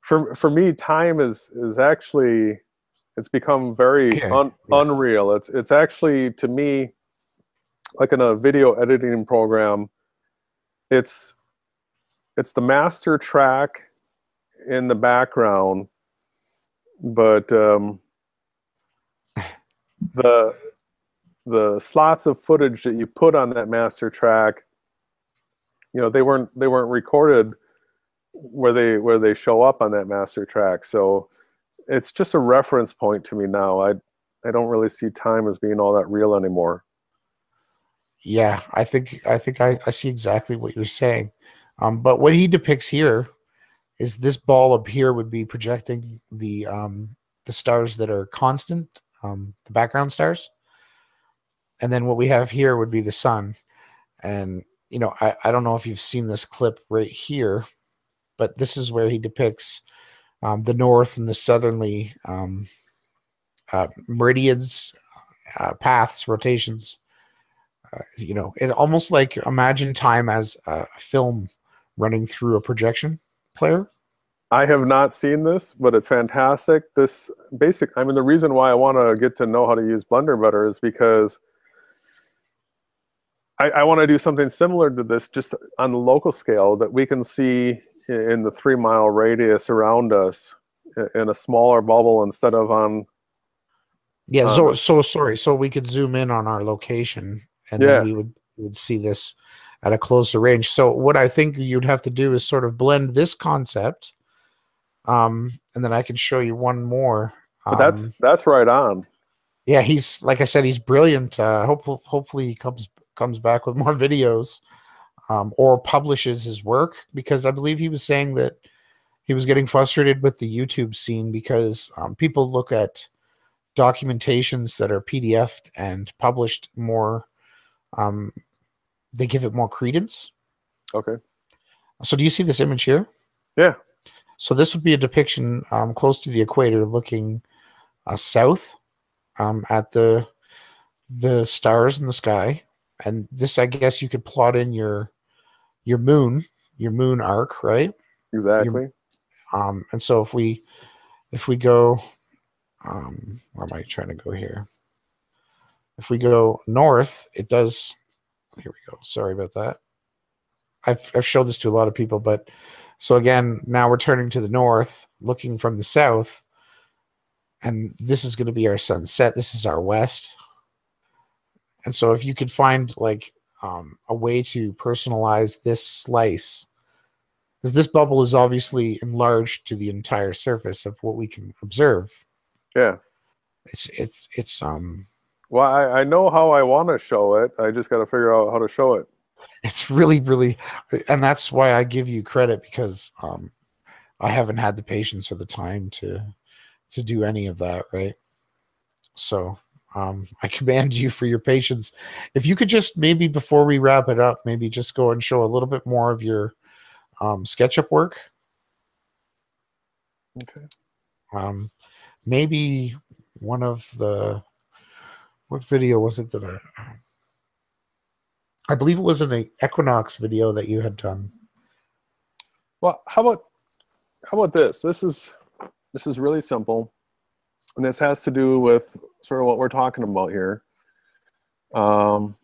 For me, time is actually, it's become very unreal. It's actually, to me, like in a video editing program, it's the master track in the background, but the slots of footage that you put on that master track, they weren't recorded where they show up on that master track. So it's just a reference point to me now. I don't really see time as being all that real anymore. Yeah, I think I see exactly what you're saying. But what he depicts here is this ball up here would be projecting the stars that are constant, the background stars. And then what we have here would be the sun. And, I don't know if you've seen this clip right here, but this is where he depicts the north and the southerly meridians, paths, rotations. It almost like imagine time as a film running through a projection player. I have not seen this, but it's fantastic. The reason why I want to get to know how to use Blender better is because I want to do something similar to this just on the local scale that we can see in the 3-mile radius around us in a smaller bubble instead of on. Yeah. So sorry. So we could zoom in on our location and then we would see this at a closer range. So what I think you'd have to do is sort of blend this concept. And then I can show you one more. But that's right on. Yeah. He's, like I said, he's brilliant. Hopefully he comes back with more videos or publishes his work, because I believe he was saying that he was getting frustrated with the YouTube scene because people look at documentations that are PDF'd and published more they give it more credence. Okay. So do you see this image here? Yeah. So this would be a depiction close to the equator, looking south at the stars in the sky, and this, I guess, you could plot in your moon, your moon arc, right? Your Exactly. and so if we go, where am I trying to go here? If we go north, it does. Here we go. Sorry about that. I've showed this to a lot of people, but so again, now we're turning to the north, looking from the south, and this is going to be our sunset. This is our west. And so if you could find like a way to personalize this slice, because this bubble is obviously enlarged to the entire surface of what we can observe. Yeah. It's Well, I know how I want to show it. I just got to figure out how to show it. it's really, really, and that's why I give you credit, because I haven't had the patience or the time to do any of that, right? So I commend you for your patience. If you could just, maybe before we wrap it up, maybe just go and show a little bit more of your SketchUp work. Okay. Um, maybe one of the, what video was it that I believe it was an Equinox video that you had done. Well, how about this? This is really simple, and this has to do with sort of what we're talking about here. Um,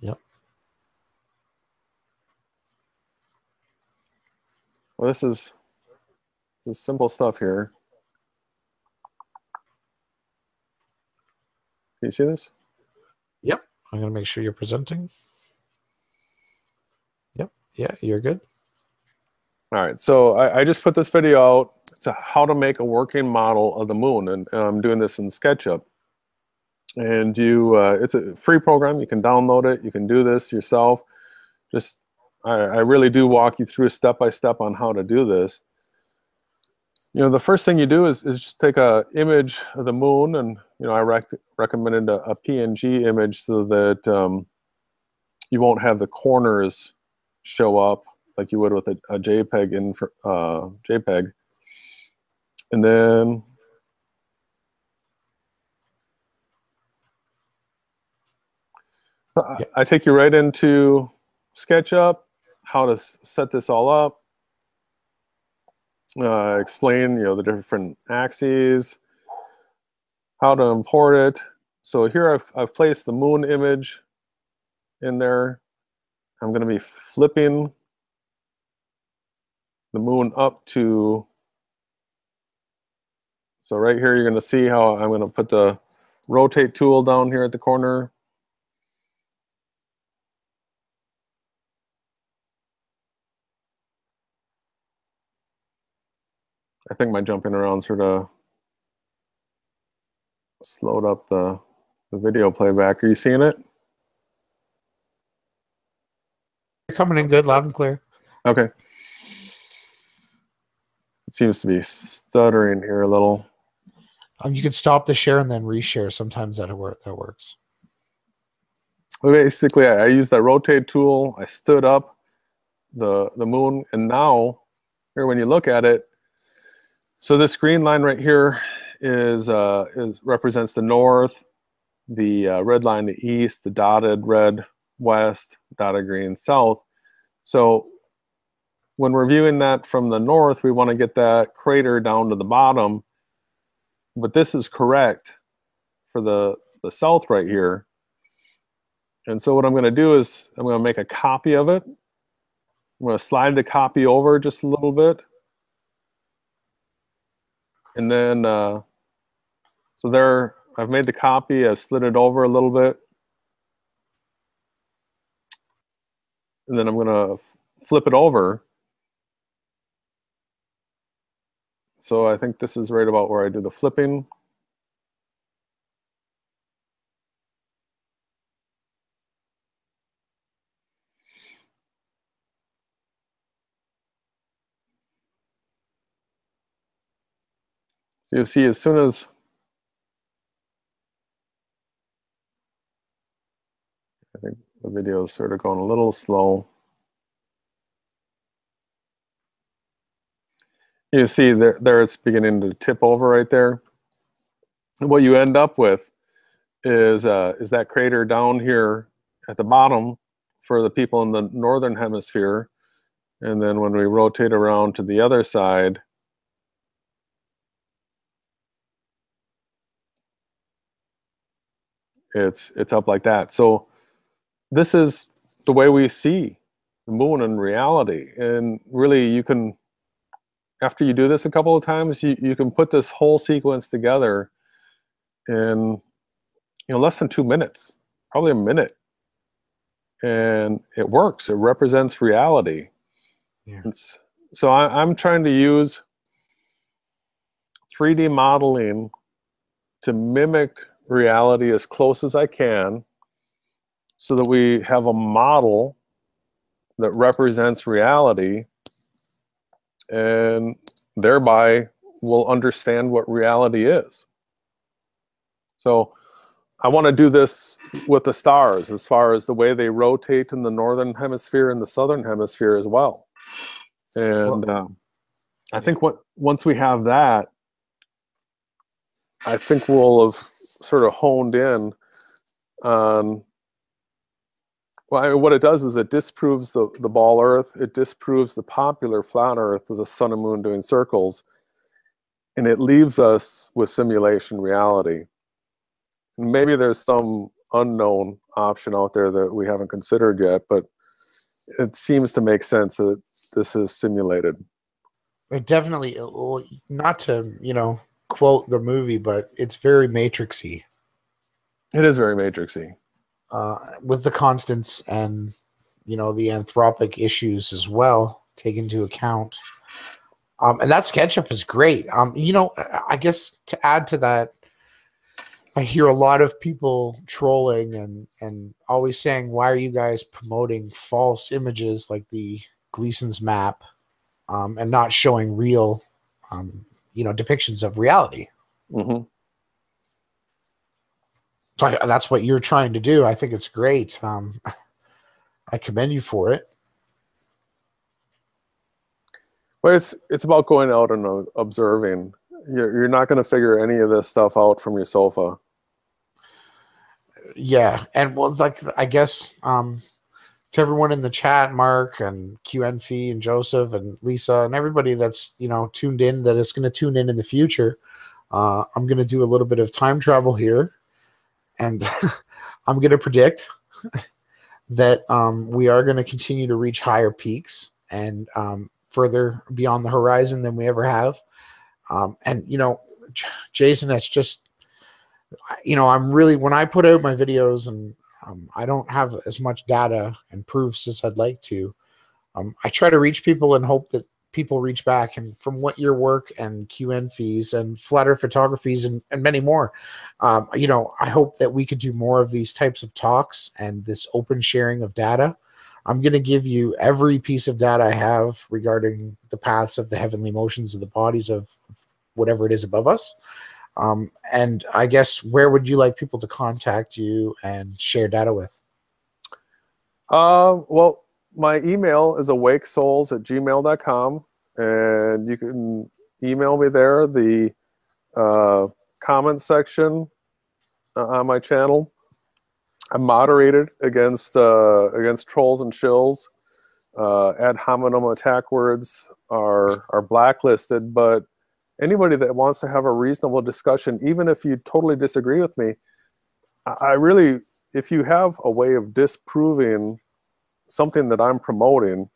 Yep. well, this is simple stuff here. Can you see this? Yep. I'm going to make sure you're presenting. Yep. Yeah, you're good. All right, so I just put this video out to how to make a working model of the moon, and I'm doing this in SketchUp. And it's a free program. You can download it. You can do this yourself. Just, I really do walk you through step by step on how to do this. The first thing you do is just take a image of the moon, and I recommended a PNG image so that you won't have the corners show up like you would with a JPEG and then I take you right into SketchUp, how to set this all up, explain the different axes, how to import it. So here I've placed the moon image in there. I'm going to be flipping the moon up to, so right here you're going to see how I'm going to put the rotate tool down here at the corner. I think my jumping around sort of slowed up the video playback. Are you seeing it? You're coming in good, loud and clear. Okay. It seems to be stuttering here a little. You can stop the share and then reshare. Sometimes that works. Well, basically, I used that rotate tool. I stood up the moon, and now here when you look at it, so this green line right here is represents the north, the red line the east, the dotted red west, dotted green south. So when we're viewing that from the north, we want to get that crater down to the bottom, but this is correct for the south right here. And so what I'm going to do is I'm going to make a copy of it. I'm going to slide the copy over just a little bit. And then, so there, I've made the copy, I've slid it over a little bit. And then I'm going to flip it over. So I think this is right about where I do the flipping. So you see, as soon as I think the video is sort of going a little slow. You see there it's beginning to tip over right there. What you end up with is that crater down here at the bottom for the people in the northern hemisphere. And then when we rotate around to the other side, it's up like that. So this is the way we see the moon in reality. And really, you can, after you do this a couple of times, you can put this whole sequence together in less than 2 minutes, probably a minute. And it works. It represents reality. Yeah. So I'm trying to use 3D modeling to mimic reality as close as I can so that we have a model that represents reality, and thereby we'll understand what reality is. So I want to do this with the stars as far as the way they rotate in the northern hemisphere and the southern hemisphere as well. And I think once we have that, I think we'll have sort of honed in on, well, what it does is it disproves the ball Earth. It disproves the popular flat Earth with the sun and moon doing circles. And it leaves us with simulation reality. And maybe there's some unknown option out there that we haven't considered yet, but it seems to make sense that this is simulated. It definitely, not to, quote the movie, but it's very Matrixy. It is very Matrixy. With the constants and, the anthropic issues as well, take into account. And that SketchUp is great. I guess to add to that, I hear a lot of people trolling and always saying, why are you guys promoting false images like the Gleason's map and not showing real, depictions of reality? Mm-hmm. So that's what you're trying to do. I think it's great. I commend you for it. But it's about going out and observing. You're not going to figure any of this stuff out from your sofa. Yeah, and well, like I guess to everyone in the chat, Mark and QNFE and Joseph and Lisa and everybody that's tuned in, that is going to tune in the future. I'm going to do a little bit of time travel here, and I'm going to predict that we are going to continue to reach higher peaks and further beyond the horizon than we ever have. And Jason, that's just, I'm really, when I put out my videos and I don't have as much data and proofs as I'd like to, I try to reach people and hope that people reach back. And from what your work and QN fees and flatter photographies and many more, I hope that we could do more of these types of talks and this open sharing of data. I'm going to give you every piece of data I have regarding the paths of the heavenly motions of the bodies of whatever it is above us. And I guess, where would you like people to contact you and share data with? Well, my email is awakesouls@gmail.com, and you can email me there. The comment section on my channel, I'm moderated against trolls and shills. Ad hominem attack words are blacklisted, but anybody that wants to have a reasonable discussion, even if you totally disagree with me, I really, if you have a way of disproving something that I'm promoting,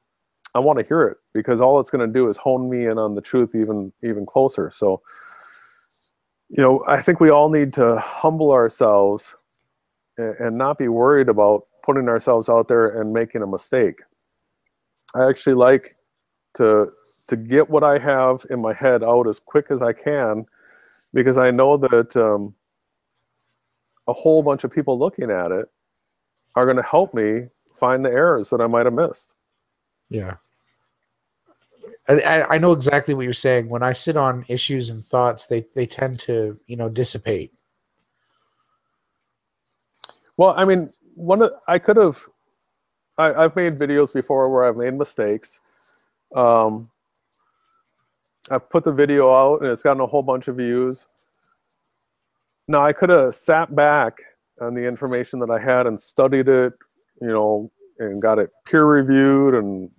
I want to hear it, because all it's going to do is hone me in on the truth even closer. So, I think we all need to humble ourselves and not be worried about putting ourselves out there and making a mistake. I actually like to get what I have in my head out as quick as I can, because I know that a whole bunch of people looking at it are going to help me find the errors that I might have missed. Yeah. I know exactly what you're saying. When I sit on issues and thoughts, they tend to, dissipate. Well, I mean, I've made videos before where I've made mistakes. Um, I've put the video out and it's gotten a whole bunch of views. Now, I could have sat back on the information that I had and studied it, and got it peer reviewed and,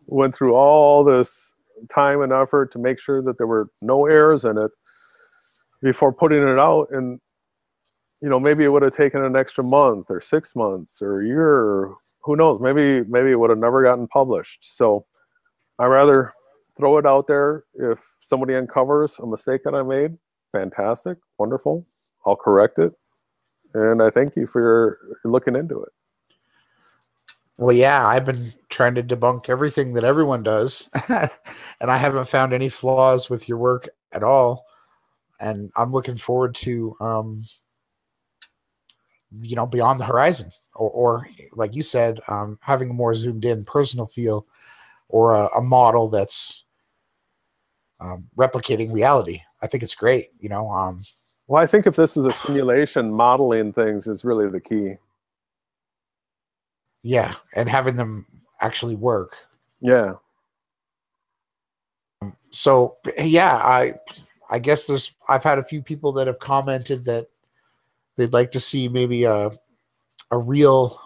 went through all this time and effort to make sure that there were no errors in it before putting it out. And, maybe it would have taken an extra month or 6 months or a year, or who knows, maybe it would have never gotten published. So I rather throw it out there. If somebody uncovers a mistake that I made, fantastic, wonderful. I'll correct it. And I thank you for looking into it. Well, yeah, I've been trying to debunk everything that everyone does, and I haven't found any flaws with your work at all. And I'm looking forward to, beyond the horizon, or like you said, having a more zoomed in personal feel, or a model that's replicating reality. I think it's great. Well, I think if this is a simulation, modeling things is really the key. Yeah, and having them actually work. Yeah. So yeah, I guess I've had a few people that have commented that they'd like to see maybe a real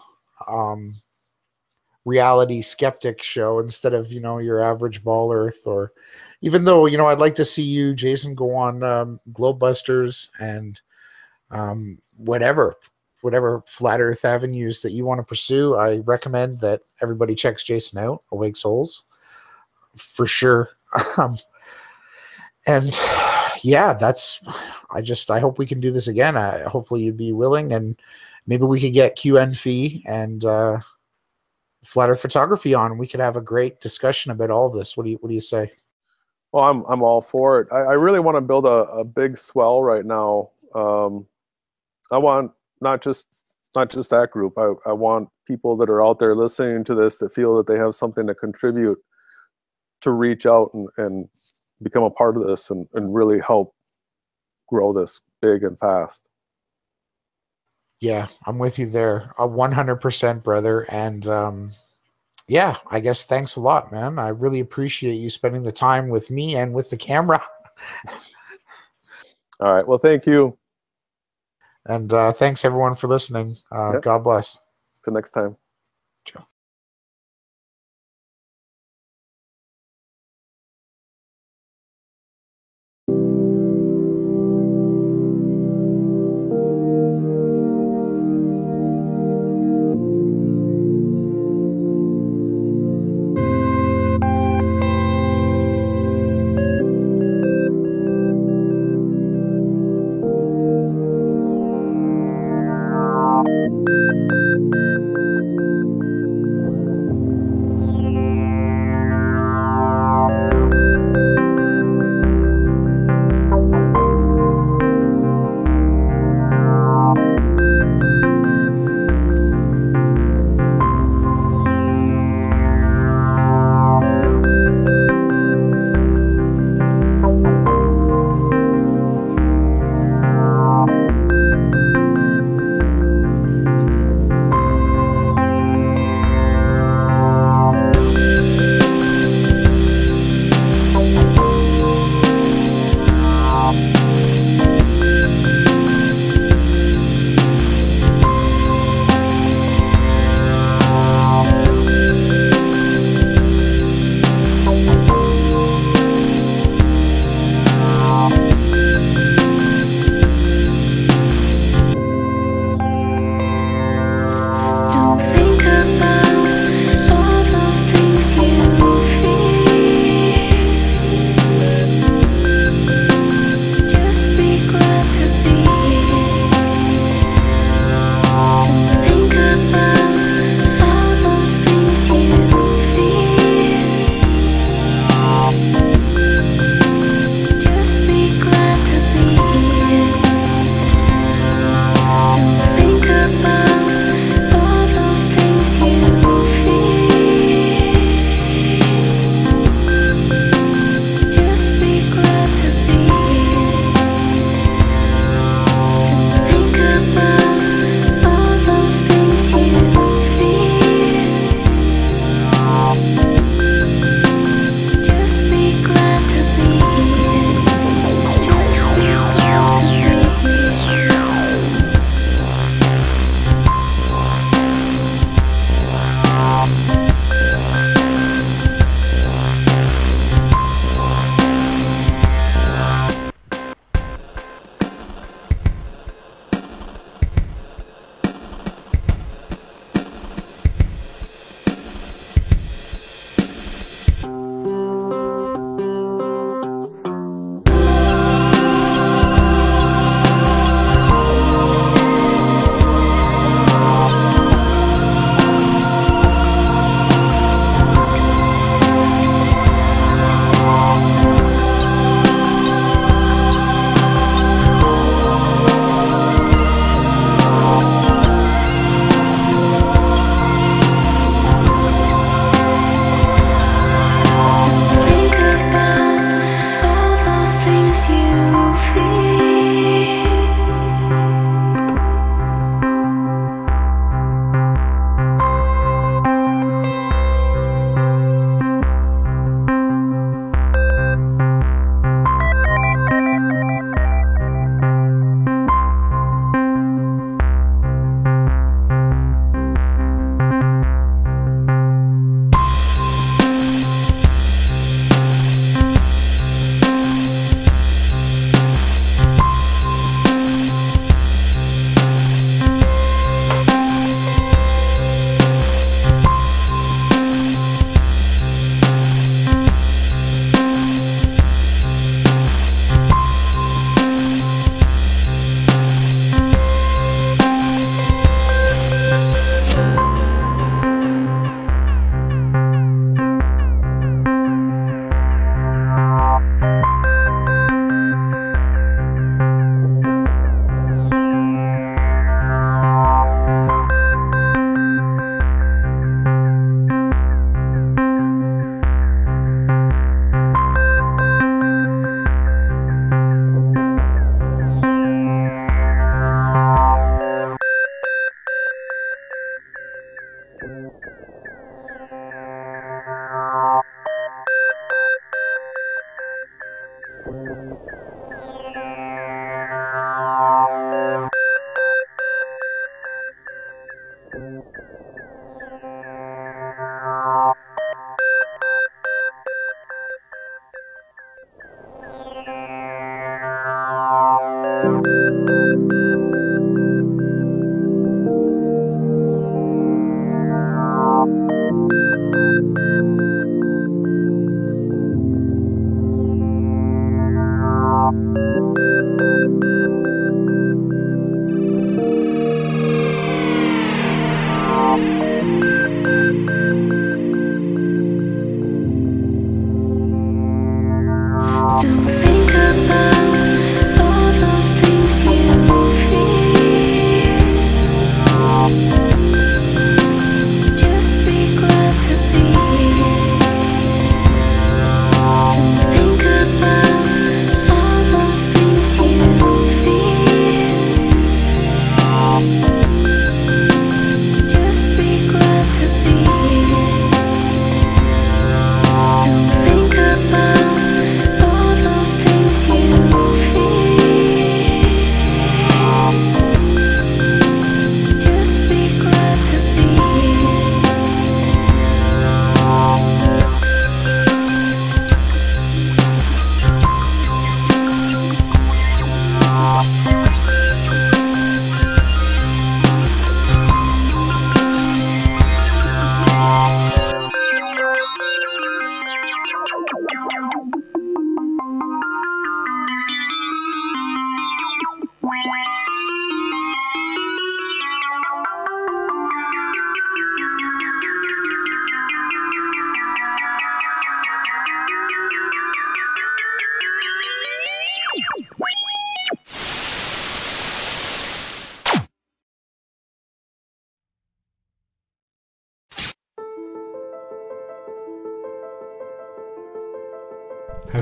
reality skeptic show instead of your average ball earth. Or even though I'd like to see you, Jason, go on Globebusters and whatever flat earth avenues that you want to pursue. I recommend that everybody checks Jason out, Awake Souls, for sure. And yeah, I hope we can do this again. Hopefully you'd be willing, and maybe we could get QN Fee and flat earth photography on. We could have a great discussion about all of this. What do you say? Well, I'm all for it. I really want to build a big swell right now. I want not just that group. I want people that are out there listening to this that feel that they have something to contribute to reach out and become a part of this and really help grow this big and fast. Yeah, I'm with you there. 100%, brother. And yeah, I guess thanks a lot, man. I really appreciate you spending the time with me and with the camera. All right. Well, thank you. And thanks everyone for listening. Yep. God bless. Till next time. Ciao.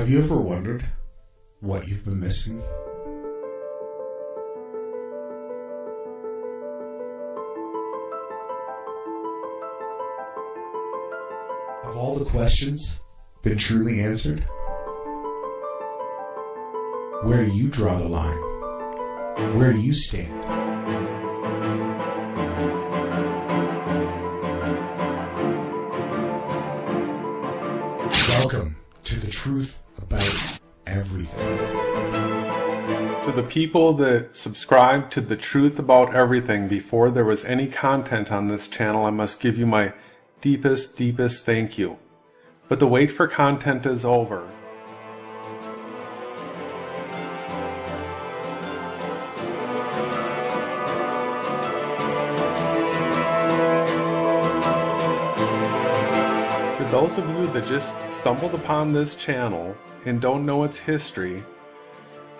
Have you ever wondered what you've been missing? Have all the questions been truly answered? Where do you draw the line? Where do you stand? Welcome to the truth about everything. To the people that subscribe to the truth about everything before there was any content on this channel, I must give you my deepest thank you. But the wait for content is over. For those of you that just stumbled upon this channel and don't know its history,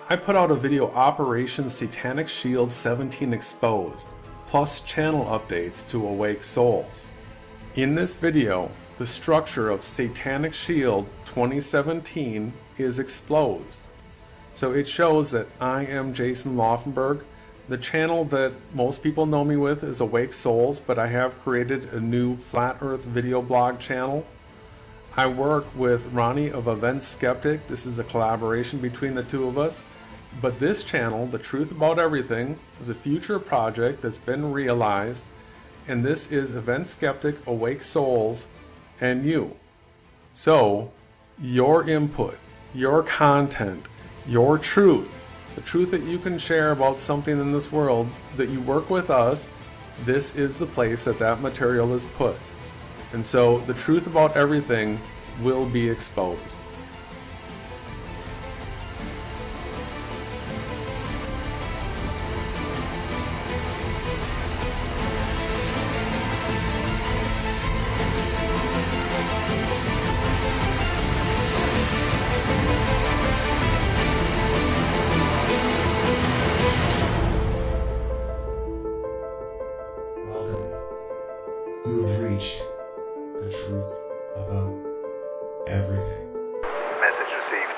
I put out a video, Operation Satanic Shield 17 Exposed, plus channel updates to awake souls. In this video, the structure of Satanic Shield 2017 is exposed. So it shows that I am Jason Laufenberg. The channel that most people know me with is Awake Souls, but I have created a new Flat Earth video blog channel. I work with Ronnie of Skeptic. This is a collaboration between the two of us. But this channel, The Truth About Everything, is a future project that's been realized, and this is Skeptic, Awake Souls, and you. So, your input, your content, your truth, the truth that you can share about something in this world, that you work with us, this is the place that that material is put. And so, the truth about everything will be exposed. You've reached the truth about everything. Message received.